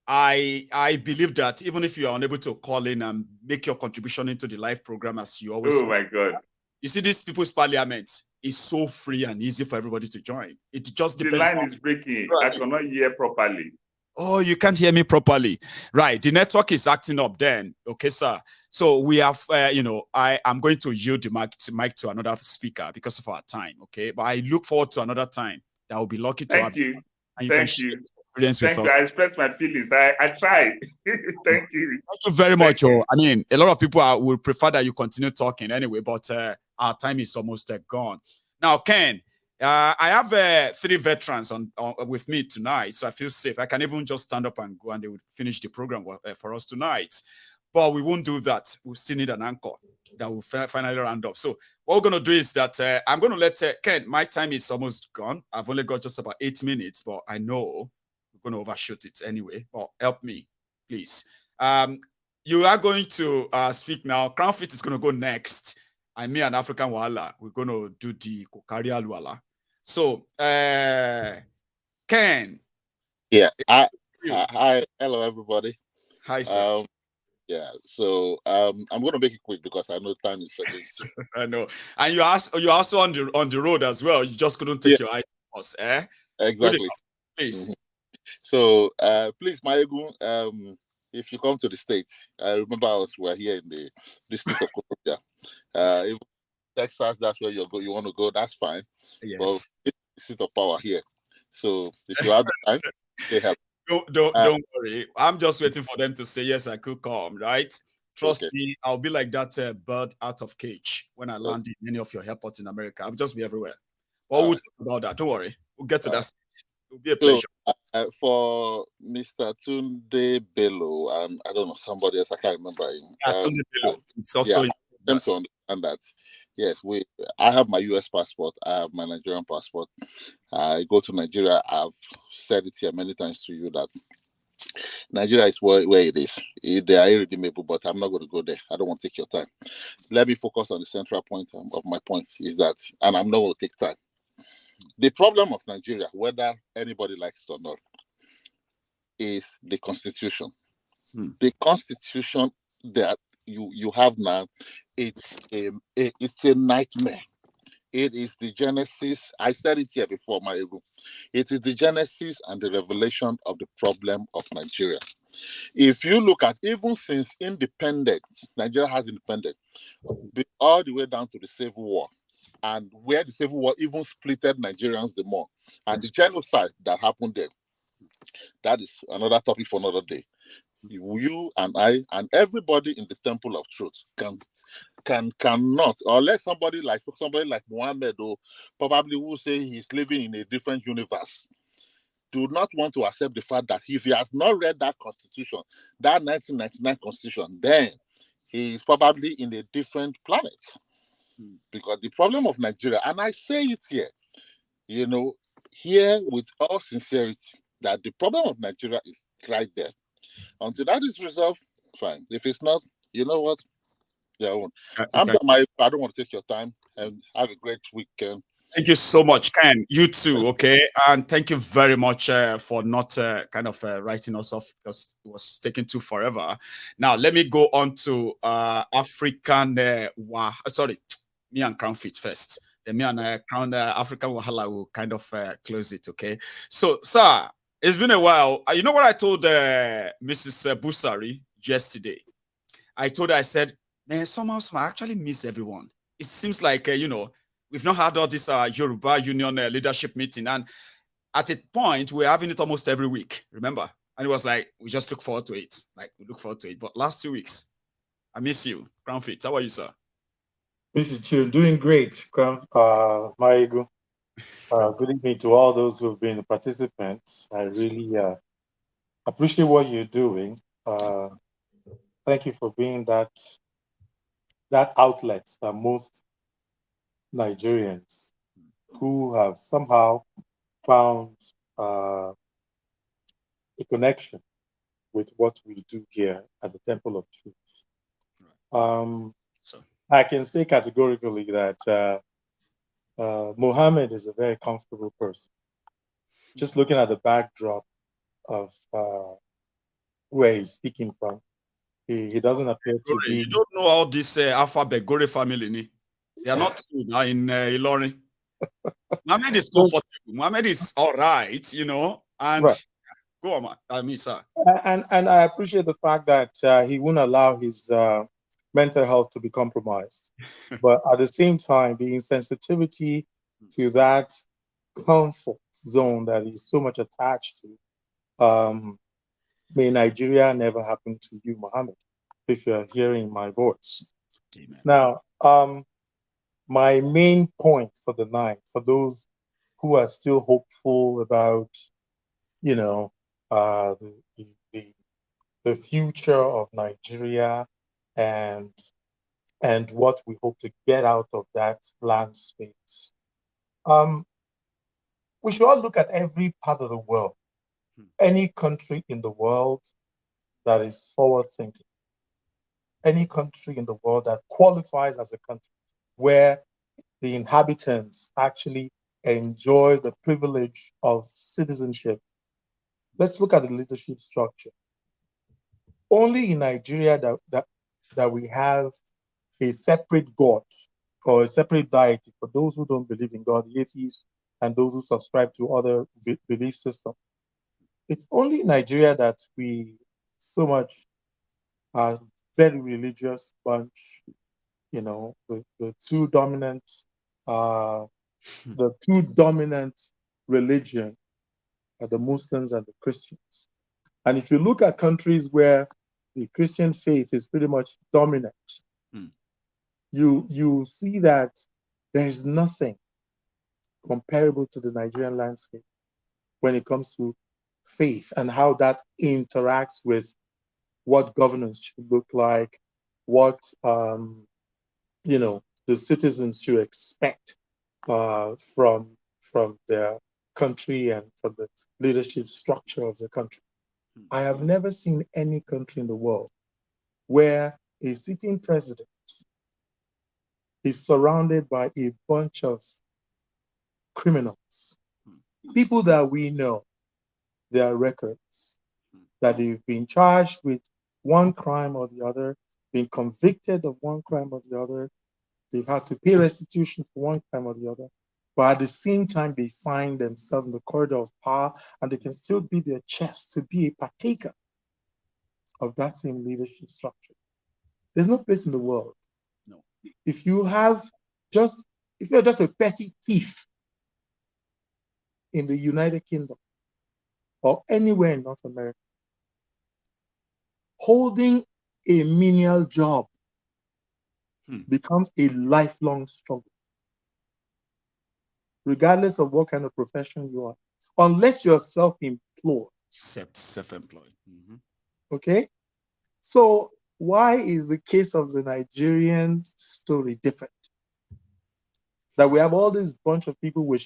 I believe that even if you are unable to call in and make your contribution into the live program as you always my God. You see, this People's Parliament is so free and easy for everybody to join. It just depends. The line is breaking. I cannot hear properly. Oh, you can't hear me properly. Right. The network is acting up then. Okay, sir. So we have, I'm going to yield the mic to another speaker because of our time. Okay. But I look forward to another time that will be lucky to have you. And you Thank you. Thank you. I express my feelings. I tried. Thank you. Thank you very much. I mean, a lot of people will prefer that you continue talking anyway, but our time is almost gone. Now, Ken, I have 3 veterans on with me tonight, so I feel safe. I can even just stand up and go, and they will finish the program for us tonight. But we won't do that. We still need an anchor that will finally round up. So what we're going to do is that I'm going to let Ken. My time is almost gone. I've only got just about 8 minutes, but I know we're going to overshoot it anyway. But help me, please. You are going to speak now. Crown Fit is going to go next. And me and African Wala, we're going to do the Kokari Alwala. So, Ken. Yeah. You. Hi. Hello, everybody. Hi, sir. Yeah. So I'm going to make it quick because I know time is against you. I know. And you're also on the road as well. You just couldn't Yeah. take your eyes off us, eh? Good Exactly. enough, please. So please, Mayegun, if you come to the States, I remember us were here in the District of Columbia. If Texas, that's where you want to go, that's fine. But Yes. it's the seat of power here. So if you have the time, they help. Don't worry. I'm just waiting for them to say yes, I could come, right? Trust Okay. me, I'll be like that bird out of cage when I Okay. land in any of your airports in America. I'll just be everywhere. But All we'll right. talk about that. Don't worry. We'll get to All that right. stage. It'll be a So pleasure. for Mr. Tunde Bello, and I don't know somebody else, I can't remember him. Yeah, Tunde Bello. It's also Yeah, in them us. to understand that. Yes, I have my US passport, I have my Nigerian passport. I go to Nigeria. I've said it here many times to you that Nigeria is where it is. They are irredeemable, but I'm not going to go there. I don't want to take your time. Let me focus on the central point of my point is that, and I'm not going to take time. The problem of Nigeria, whether anybody likes it or not, is the constitution. The constitution that you have now, it's a nightmare. It is the genesis. I said it here before, my ego. It is the genesis and the revelation of the problem of Nigeria. If you look at even since independence, Nigeria has independence, all the way down to the Civil War, and where the Civil War even splitted Nigerians the more, and the genocide that happened there. That is another topic for another day. You and I and everybody in the temple of truth cannot, unless somebody like Muhammad, or probably who say he's living in a different universe, do not want to accept the fact that if he has not read that constitution, that 1999 constitution, then he is probably in a different planet. Because the problem of Nigeria, and I say it here, here with all sincerity, that the problem of Nigeria is right there. Until that is resolved, fine. If it's not, you know what? Yeah, I won't. Okay. I don't want to take your time, and have a great weekend. Thank you so much, Ken. You too, okay? And thank you very much for not writing us off because it was taking too forever. Now, let me go on to African, me and Crown Fit first. Then me and Crown African Wahala will kind of close it, okay? So, sir, it's been a while. You know what I told Mrs. Busari yesterday? I told her, I said, man, somehow I actually miss everyone. It seems like, we've not had all this Yoruba Union leadership meeting. And at a point, we're having it almost every week, remember? And it was like, we just look forward to it. Like, we look forward to it. But last 2 weeks, I miss you. Crown Fit, how are you, sir? Mr. Chiu, doing great, Marigo. Good evening to all those who have been participants. I really appreciate what you're doing. Thank you for being that outlet that most Nigerians who have somehow found a connection with what we do here at the Temple of Truth. I can say categorically that Mohammed is a very comfortable person. Just looking at the backdrop of where he's speaking from, he doesn't appear to be. You don't know all this alphabet Gore family. They are not two now in Ilorin. Mohammed is comfortable. Mohammed is all right, and right. Go on, I mean, sir. And I appreciate the fact that he won't allow his mental health to be compromised. But at the same time, the insensitivity to that comfort zone that he's so much attached to. May Nigeria never happen to you, Mohammed, if you're hearing my voice. Amen. Now, my main point for the night, for those who are still hopeful about, the future of Nigeria and what we hope to get out of that land space. We should all look at every part of the world, any country in the world that is forward thinking, any country in the world that qualifies as a country where the inhabitants actually enjoy the privilege of citizenship. Let's look at the leadership structure. Only in Nigeria that we have a separate God or a separate deity for those who don't believe in God, the atheists, and those who subscribe to other belief systems. It's only in Nigeria that we so much are very religious bunch, you know, the two dominant religion are the Muslims and the Christians. And if you look at countries where the Christian faith is pretty much dominant, you see that there is nothing comparable to the Nigerian landscape when it comes to faith and how that interacts with what governance should look like, what the citizens should expect from their country and from the leadership structure of the country. I have never seen any country in the world where a sitting president is surrounded by a bunch of criminals, people that we know their records, that they've been charged with one crime or the other, been convicted of one crime or the other, they've had to pay restitution for one crime or the other, but at the same time, they find themselves in the corridor of power and they can still beat their chest to be a partaker of that same leadership structure. There's no place in the world. No. If you're just a petty thief in the United Kingdom or anywhere in North America, holding a menial job becomes a lifelong struggle, regardless of what kind of profession you are, unless you're self-employed. Self-employed. Okay? So why is the case of the Nigerian story different? That we have all this bunch of people with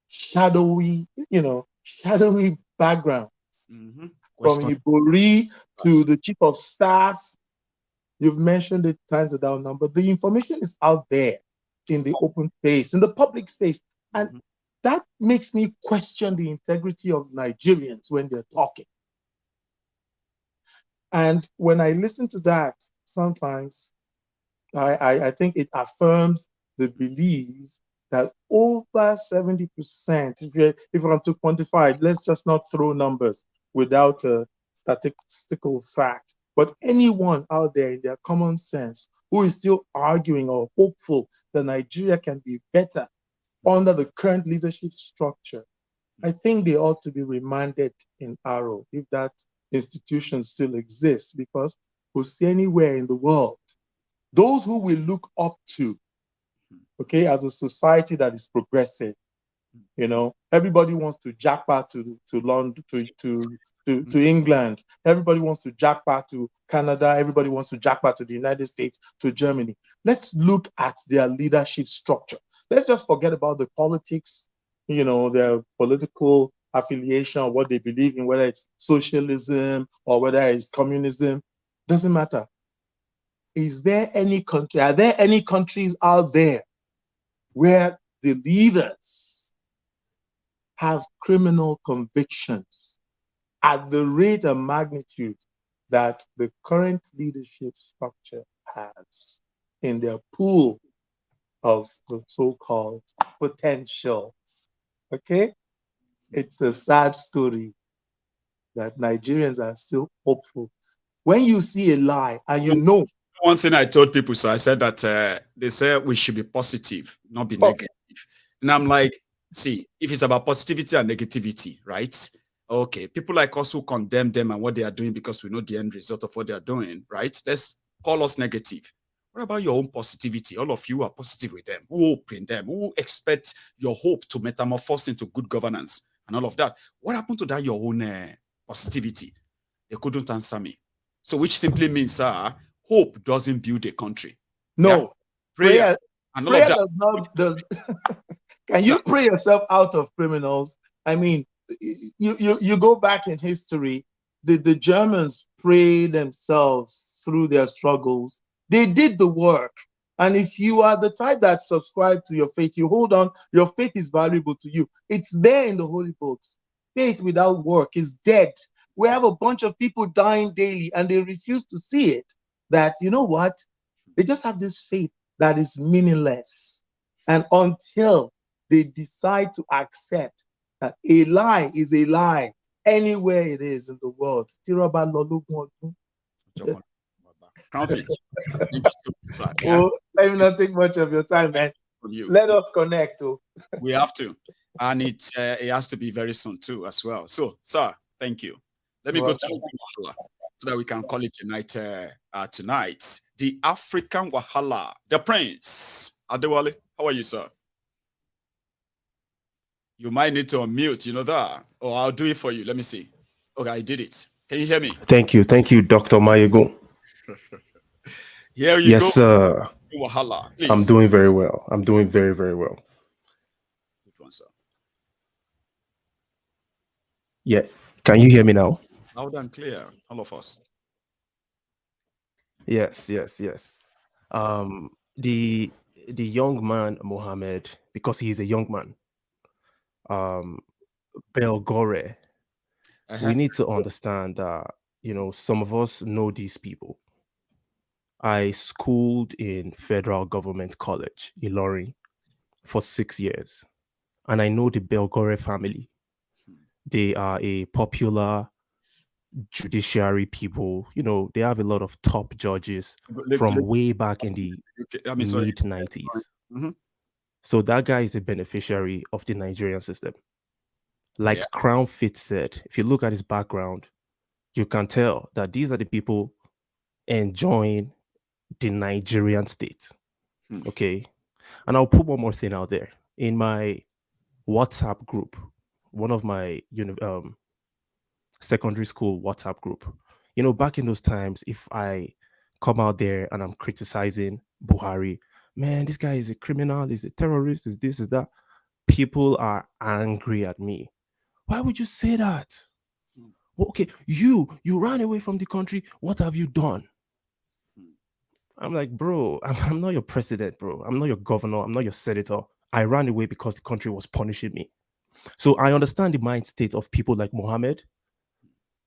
shadowy background. From Buhari to the chief of staff. You've mentioned it times without number. The information is out there in the open space, in the public space. And that makes me question the integrity of Nigerians when they're talking. And when I listen to that, sometimes I think it affirms the belief that over 70%, if I'm to quantify it, let's just not throw numbers without a statistical fact, but anyone out there in their common sense who is still arguing or hopeful that Nigeria can be better under the current leadership structure, I think they ought to be remanded in Arrow if that institution still exists, because we'll see anywhere in the world, those who we look up to, okay, as a society that is progressive, everybody wants to jackpot to London, to England. Everybody wants to jackpot to Canada. Everybody wants to jackpot to the United States, to Germany. Let's look at their leadership structure. Let's just forget about the politics, their political affiliation, or what they believe in, whether it's socialism or whether it's communism. Doesn't matter. Are there any countries out there where the leaders have criminal convictions at the rate and magnitude that the current leadership structure has in their pool of the so-called potentials? Okay? It's a sad story that Nigerians are still hopeful. When you see a lie and one thing I told people, so I said that they say we should be positive, not be negative. And I'm like, see, if it's about positivity and negativity, right? Okay, people like us who condemn them and what they are doing because we know the end result of what they are doing, right? Let's call us negative. What about your own positivity? All of you are positive with them, who hope in them, who expect your hope to metamorphose into good governance and all of that. What happened to that, your own positivity? They couldn't answer me. So which simply means, hope doesn't build a country. No. Prayer and all of that. Does not. Can you pray yourself out of criminals? I mean, you go back in history, the Germans prayed themselves through their struggles. They did the work. And if you are the type that subscribe to your faith, you hold on, your faith is valuable to you. It's there in the holy books. Faith without work is dead. We have a bunch of people dying daily and they refuse to see it. That, you know what? They just have this faith that is meaningless. And until they decide to accept that a lie is a lie anywhere it is in the world. Crown Prince, thank you so much, sir. Yeah. Oh, let me not take much of your time, man. From you. Let us connect. Oh. We have to. And it has to be very soon too as well. So, sir, thank you. Let me go to Wahala so that we can call it tonight. Tonight, the African Wahala, the Prince Adewale. How are you, sir? You might need to unmute, you know that, or I'll do it for you. Let me see. Okay, I did it. Can you hear me? Thank you, Dr. Mayego. Here you yes, go. Sir. Wahala, please. I'm doing very well. I'm doing very, very well. Good one, sir. Yeah. Can you hear me now? Loud and clear, all of us. Yes. The young man Mohammed, because he is a young man, Belgore. We need to understand that some of us know these people. I schooled in Federal Government College, Ilorin, for 6 years, and I know the Belgore family. They are a popular judiciary people. They have a lot of top judges from way back in the mid-90s. So that guy is a beneficiary of the Nigerian system. Like Crown Fitz said, if you look at his background, you can tell that these are the people enjoying the Nigerian state. Okay. And I'll put one more thing out there. In my WhatsApp group, one of my secondary school WhatsApp group, back in those times, if I come out there and I'm criticizing Buhari, man, this guy is a criminal, he's a terrorist, is this, is that, people are angry at me. Why would you say that? Well, okay, you ran away from the country. What have you done? I'm like, bro, I'm not your president, bro. I'm not your governor. I'm not your senator. I ran away because the country was punishing me. So I understand the mind state of people like Mohammed,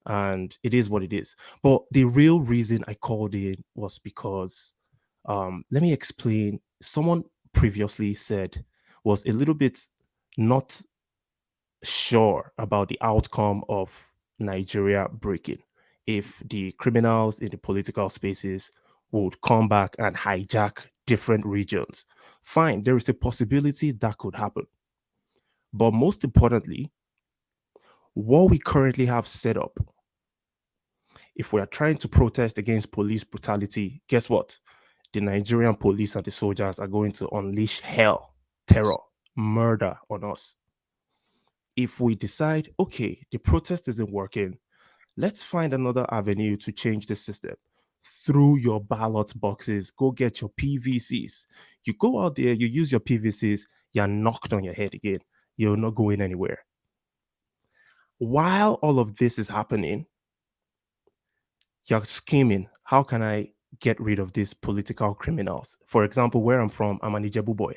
and it is what it is. But the real reason I called in was because, let me explain. Someone previously said was a little bit not sure about the outcome of Nigeria breaking, if the criminals in the political spaces would come back and hijack different regions. Fine, there is a possibility that could happen. But most importantly, what we currently have set up, if we are trying to protest against police brutality, guess what? The Nigerian police and the soldiers are going to unleash hell, terror, murder on us. If we decide, okay, the protest isn't working, let's find another avenue to change the system. Through your ballot boxes, go get your PVCs. You go out there, you use your PVCs, you're knocked on your head again. You're not going anywhere. While all of this is happening, you're scheming. How can I get rid of these political criminals? For example, where I'm from, I'm an Ijebu boy.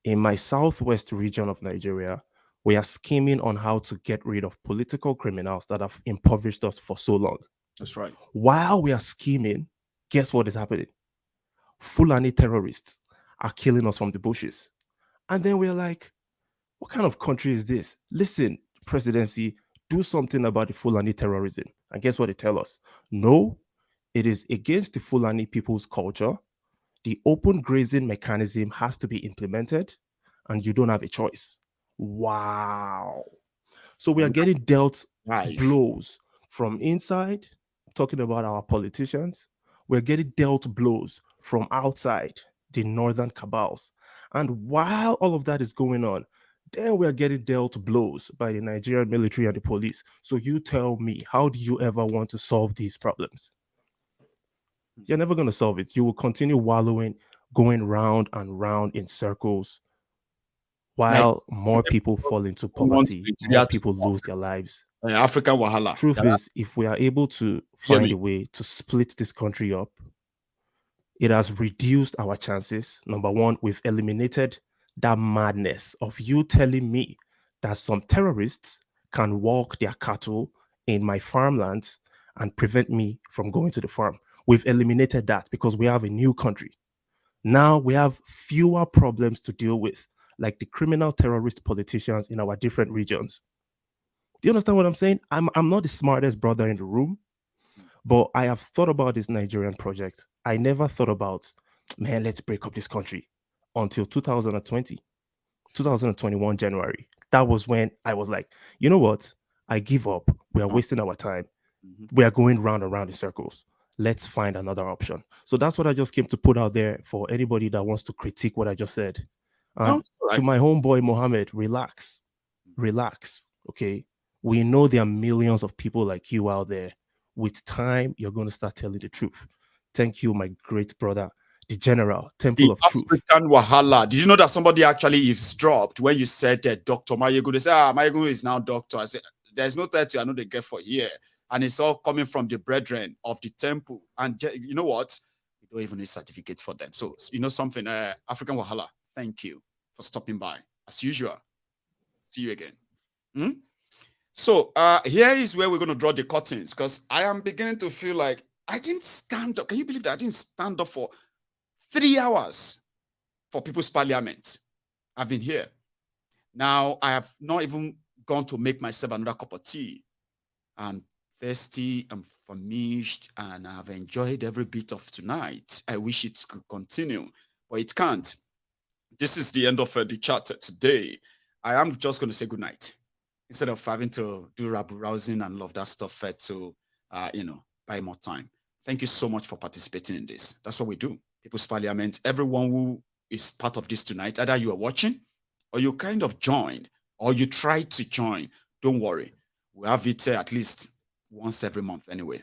In my southwest region of Nigeria, we are scheming on how to get rid of political criminals that have impoverished us for so long. That's right. While we are scheming, guess what is happening? Fulani terrorists are killing us from the bushes. And then we're like, what kind of country is this? Listen, presidency, do something about the Fulani terrorism. And guess what they tell us? No, it is against the Fulani people's culture. The open grazing mechanism has to be implemented, and you don't have a choice. Wow. So we are getting dealt blows from inside, talking about our politicians. We're getting dealt blows from outside, the northern cabals. And while all of that is going on, then we're getting dealt blows by the Nigerian military and the police. So you tell me, how do you ever want to solve these problems? You're never going to solve it. You will continue wallowing, going round and round in circles, while more people fall into poverty, more people lose their lives. African Wahala. Truth is, if we are able to find a way to split this country up, It has reduced our chances. Number one, we've eliminated that madness of you telling me that some terrorists can walk their cattle in my farmlands and prevent me from going to the farm. We've eliminated that because we have a new country. Now we have fewer problems to deal with, like the criminal terrorist politicians in our different regions. Do you understand what I'm saying? I'm not the smartest brother in the room, but I have thought about this Nigerian project. I never thought about, man, let's break up this country until 2020, 2021 January. That was when I was like, you know what? I give up. We are wasting our time. We are going round and round in circles. Let's find another option. So that's what I just came to put out there for anybody that wants to critique what I just said. And to my homeboy Mohammed, relax, relax. Okay. We know there are millions of people like you out there. With time, you're going to start telling the truth. Thank you, my great brother, the General, Temple The of Truth. African Wahala. Did you know that somebody actually eavesdropped when you said that Dr. Mayego? They say, Mayego is now doctor. I said, there's no title I know they get for here. And it's all coming from the brethren of the temple. And you know what? We don't even need certificate for them. So, you know something, African Wahala, thank you for stopping by. As usual. See you again. So here is where we're going to draw the curtains, because I am beginning to feel like I didn't stand up. Can you believe that I didn't stand up for 3 hours for People's Parliament? I've been here. Now, I have not even gone to make myself another cup of tea. I'm thirsty, I'm famished, and I've enjoyed every bit of tonight. I wish it could continue, but it can't. This is the end of the chat today. I am just going to say good night, instead of having to do rabble rousing and love that stuff to, buy more time. Thank you so much for participating in this. That's what we do. People's Parliament, everyone who is part of this tonight, either you are watching or you kind of joined or you try to join, don't worry. We have it at least once every month anyway.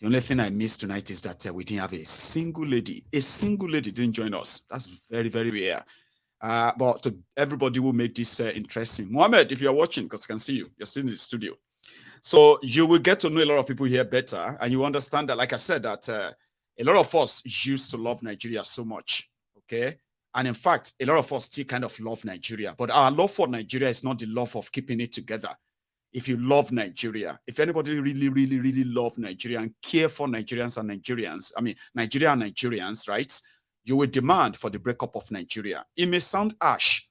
The only thing I missed tonight is that we didn't have a single lady didn't join us. That's very, very rare. But to everybody who made this interesting. Mohammed, if you're watching, because I can see you, you're still in the studio. So you will get to know a lot of people here better, and you understand that, like I said, that a lot of us used to love Nigeria so much, okay? And in fact, a lot of us still kind of love Nigeria, but our love for Nigeria is not the love of keeping it together. If you love Nigeria, if anybody really, really, really love Nigeria and care for Nigerians and Nigerians, Nigeria and Nigerians, right? You will demand for the breakup of Nigeria. It may sound harsh.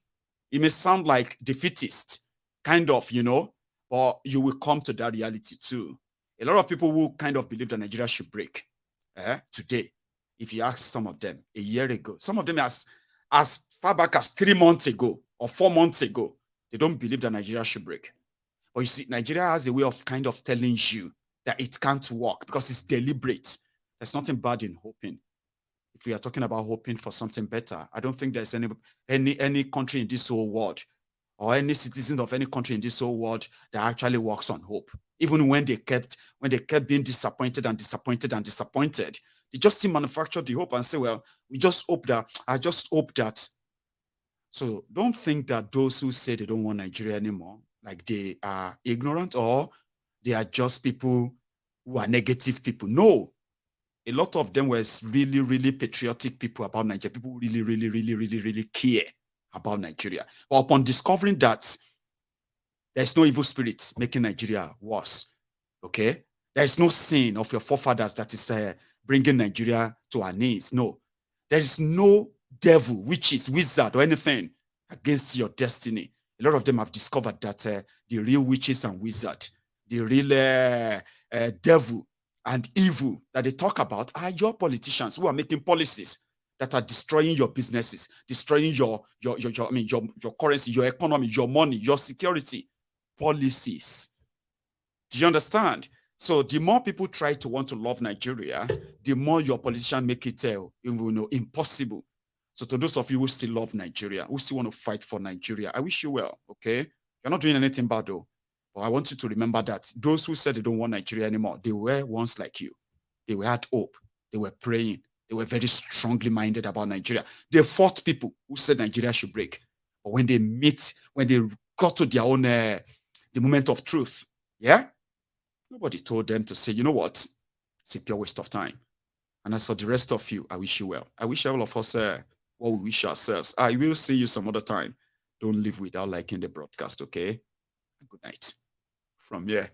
It may sound like defeatist, kind of, but you will come to that reality too. A lot of people who kind of believe that Nigeria should break today, if you ask some of them a year ago, some of them as far back as 3 months ago or 4 months ago, they don't believe that Nigeria should break. But you see, Nigeria has a way of kind of telling you that it can't work because it's deliberate. There's nothing bad in hoping. If we are talking about hoping for something better, I don't think there's any country in this whole world or any citizen of any country in this whole world that actually works on hope. Even when they kept being disappointed and disappointed and disappointed, they just still manufacture the hope and say, well, I just hope that. So don't think that those who say they don't want Nigeria anymore, like they are ignorant or they are just people who are negative people. No. A lot of them were really, really patriotic people about Nigeria. People who really, really, really, really, really care about Nigeria. But upon discovering that there's no evil spirit making Nigeria worse, okay? There is no sin of your forefathers that is bringing Nigeria to our knees. No. There is no devil, witches, wizard, or anything against your destiny. A lot of them have discovered that the real witches and wizard, the real devil and evil that they talk about are your politicians who are making policies that are destroying your businesses, destroying your currency, your economy, your money, your security policies. Do you understand? So the more people try to want to love Nigeria, the more your politicians make it impossible. So to those of you who still love Nigeria, who still want to fight for Nigeria, I wish you well, okay? You're not doing anything bad though. But I want you to remember that those who said they don't want Nigeria anymore, they were once like you. They had hope. They were praying. They were very strongly minded about Nigeria. They fought people who said Nigeria should break. But when they got to their own, the moment of truth, yeah? Nobody told them to say, you know what? It's a pure waste of time. And as for the rest of you, I wish you well. I wish all of us what we wish ourselves. I will see you some other time. Don't leave without liking the broadcast, okay? Good night. From here.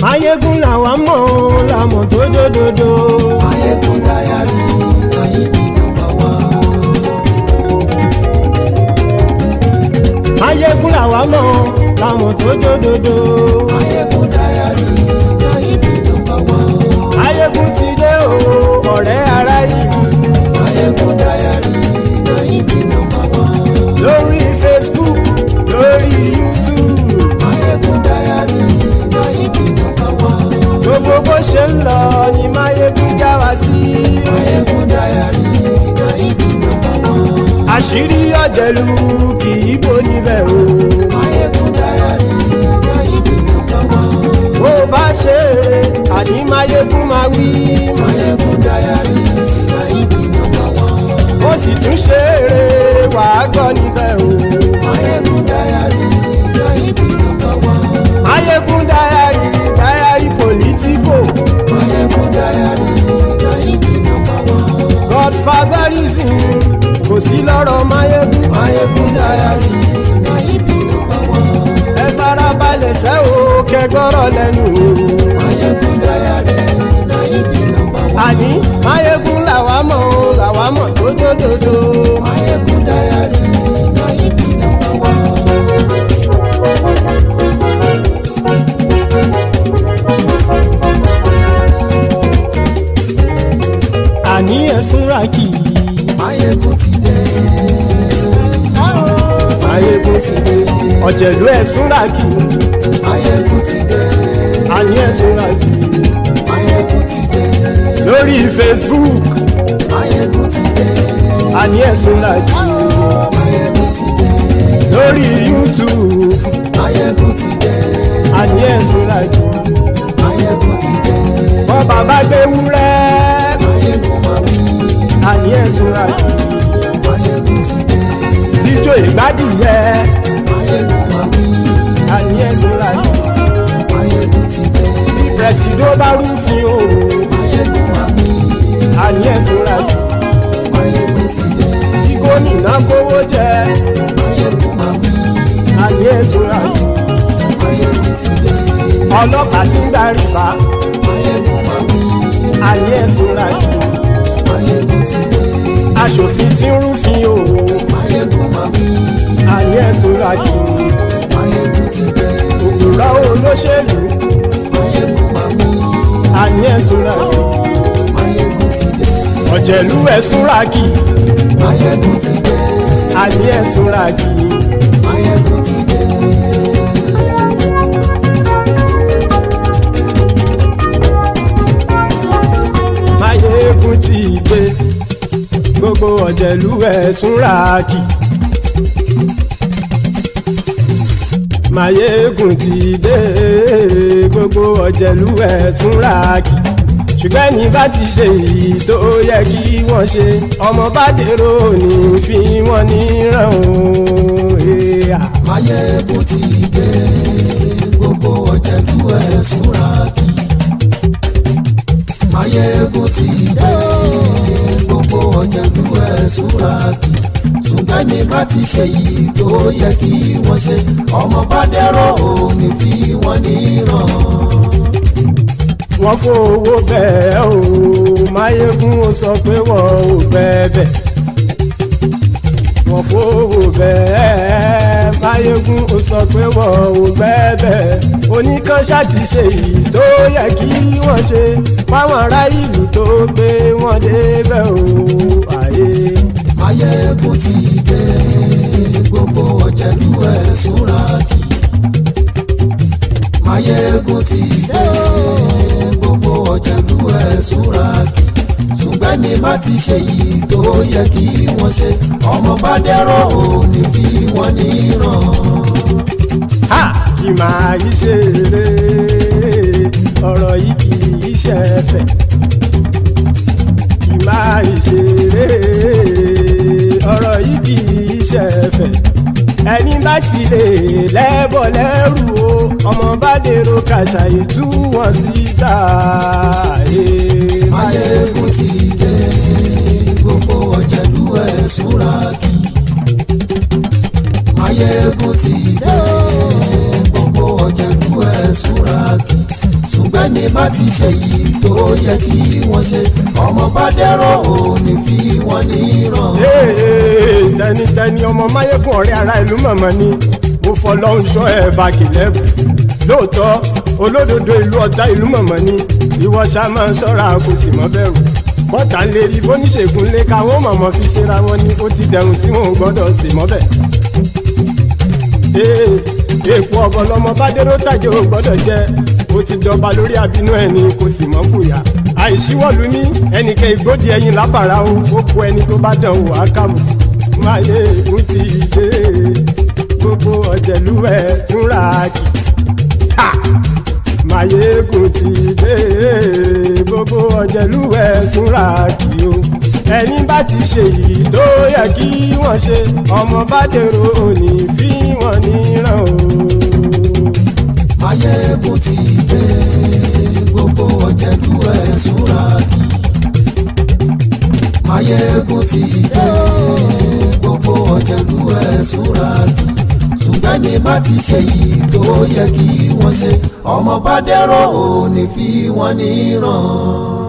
Mayegun làwa mọ̀ làmọ̀ tó dòdòdò. Mayegun Diary láyé bí nọ́mbà wá. Mayegun làwa mọ̀ làmọ̀ tó dòdòdò. Mayegun Diary láyé bí nọ́mbà wá. Mayegun ti dé o ọ̀rẹ́ ara ìlú. Mayegun Diary láyé bí nọ́mbà wá. Lórí Facebook lórí YouTube. Mayegun Diary láyé bí nọ́mbà wá. Gbogbo bó ṣe ń lọ ni Mayegun já wa sí. Mayegun Diary láyé bí nọ́mbà wá. Àṣírí ọ̀jẹ̀lú kì í bò níbẹ̀ o. Mayegun Diary láyé bí nọ́mbà wá. Bó bá ṣe eré àní Mayegun máa wí. Mayegun Diary láyé bí nọ́mbà wá. Ó sì tún ṣe eré wàá gbọ́ níbẹ̀ o. Mayegun Diary láyé bí nọ́mbà wá. Mayegun Diary politico. Mayegun Diary láyé bí nọ́mbà wá. Godfatherism kò sí lọ́rọ̀ Mayegun. Mayegun Diary láyé bí nọ́mbà wá. Ẹ farabalẹ̀ sẹ́ o kẹgọ́rọ̀ lẹ́nu o. Mayegun Diary láyé bí nọ́mbà wá. Àní Mayegun làwa mọ̀ tó dòdòdò. Mayegun Diary láyé bí nọ́mbà wá. Àní ẹ̀sùn ràkì. Mayegun ti dé. Mayegun ti dé. Ọ̀jẹ̀lú ẹ̀sùn ràkì. Mayegun ti dé. Àní ẹ̀sùn ràkì. Mayegun ti dé. Lórí Facebook. Mayegun ti dé. Àní ẹ̀sùn ràkì. Mayegun ti dé. Lórí YouTube. Mayegun ti dé. Àní ẹ̀sùn ràkì. Mayegun ti dé. Bọ́ bàbá gbé wúrẹ́. Mayegun máa wí. Àní ẹ̀sùn ràkì. Mayegun ti dé. Ijó ìgbádìyẹ. Mayegun máa wí. Àní ẹ̀sùn ràkì. Mayegun ti dé. Bí pẹ̀sìdó bá rúfin o. Mayegun máa wí. Àní ẹ̀sùn ràkì. Mayegun ti dé. Bí gómìnà kówó jẹ. Mayegun máa wí. Àní ẹ̀sùn ràkì. Mayegun ti dé. Ọlọ́pàá tí ń darí bá. Mayegun máa wí. Àní ẹ̀sùn ràkì. Mayegun ti dé. Aṣòfin tí ń rúfin o. Mayegun máa wí. Àní ẹ̀sùn ràkì. Mayegun ti dé. Òpùrọ́ olóṣèlú. Mayegun máa wí. Àní ẹ̀sùn ràkì. Mayegun ti dé. Ọ̀jẹ̀lú ẹ̀sùn ràkì. Mayegun ti dé. Àní ẹ̀sùn ràkì. Mayegun ti dé. Mayegun ti dé. Gbogbo ọ̀jẹ̀lú ẹ̀sùn ràkì. Mayegun ti dé. Gbogbo ọ̀jẹ̀lú ẹ̀sùn ràkì. Ṣùgbọ́n ní bá ti ṣe èyí tó yẹ kí wọ́n ṣe, ọmọ bá dèrò ní fi wọ́n níran o. Mayegun ti dé. Gbogbo ọ̀jẹ̀lú ẹ̀sùn ràkì. Mayegun ti dé. Gbogbo ọ̀jẹ̀lú ẹ̀sùn ràkì. Ṣùgbọ́n ní bá ti ṣe èyí tó yẹ kí wọ́n ṣe, ọmọ bá dèrò ní fi wọ́n níran. Wọ́n fowó bẹ́ẹ̀ o, Mayegun ó sọ pé wọ́n ò fẹ́ bẹ̀. Wọ́n fowó bẹ́ẹ̀, Mayegun ó sọ pé wọ́n ò fẹ́ bẹ̀. Oníkan ṣáàtì ṣe èyí tó yẹ kí wọ́n ṣe, fáwọn ará ìlú tó gbé wọn débẹ̀ o. Ayé. Mayegun ti dé. Gbogbo ọ̀jẹ̀lú ẹ̀sùn ràkì. Mayegun ti dé. Gbogbo ọ̀jẹ̀lú ẹ̀sùn ràkì. Ṣùgbọ́n ní bá ti ṣe yìí tó yẹ kí wọ́n ṣe, ọmọ bá dẹ́rọ̀ ò ní fi wọ́n níran. kì máa yí ṣeré ọ̀rọ̀ yìí kì í ṣẹ̀fẹ̀ kì máa yí ṣeré ọ̀rọ̀ yìí kì í ṣẹ̀fẹ̀ ẹni bá ti lè lẹ́bọ̀ lẹ́rù o ọmọ bá dèrò kàṣàyè tú wọn síta. Máyégún ti dé gbogbo ọ̀jẹ̀lú ẹ̀ súnra kí. Máyégún ti dé gbogbo ọ̀jẹ̀lú ẹ̀ súnra kí. ṣùgbọ́n ní bá ti ṣe yìí tó yẹ kí wọ́n ṣe ọmọ bá dẹ́rọ̀ ò ní fi wọ́n níran. tẹnitẹni ọmọ Máyégún ọ̀rẹ́ ara ìlú mọ̀mọ́ ni mo fọlọ́hún sọ ẹ̀ bá kìlẹ́bù lóòótọ́ olódodo ìlú ọ̀tá ìlú mọ̀mọ́ ni ìwọ ṣá máa ń ṣọ́ra kò sì mọ́ bẹ̀rù bọ́tà ń lè rí bóníṣègùn lé káwọn mọ̀mọ́ fi ṣera wọn ni ó ti dẹrùn tí wọn ò gbọ́dọ̀ sè mọ́bẹ̀. èèpo ọ̀bọ̀lọmọ bá dérò tàjẹ́ ò gbọ́dọ̀ jẹ́ ó ti jọba lórí àbínú ẹni kò sì mọ́ bùyà àìsíwọ́lu ní ẹnìkẹ́ ìgbódì ẹyin lábàrá o ó kó ẹni tó bá dán wò á kàmù. Máyégún ti dé gbogbo ọ̀jẹ̀lú ẹ̀ túnra kì. Máyégún ti dé gbogbo ọ̀jẹ̀lú ẹ̀ túnra kì o ẹni bá ti ṣe yìí tó yẹ kí wọ́n ṣe ọmọ bá dèrò òní fi wọ́n níran o. Máyégún ti dé gbogbo ọ̀jẹ̀lú ẹ̀ súnra kí. Máyégún ti dé gbogbo ọ̀jẹ̀lú ẹ̀ súnra kí. ṣùgbọ́n ní bá ti ṣe yìí tó yẹ kí wọ́n ṣe ọmọ bá dẹ́rọ̀ ò ní fi wọ́n níran.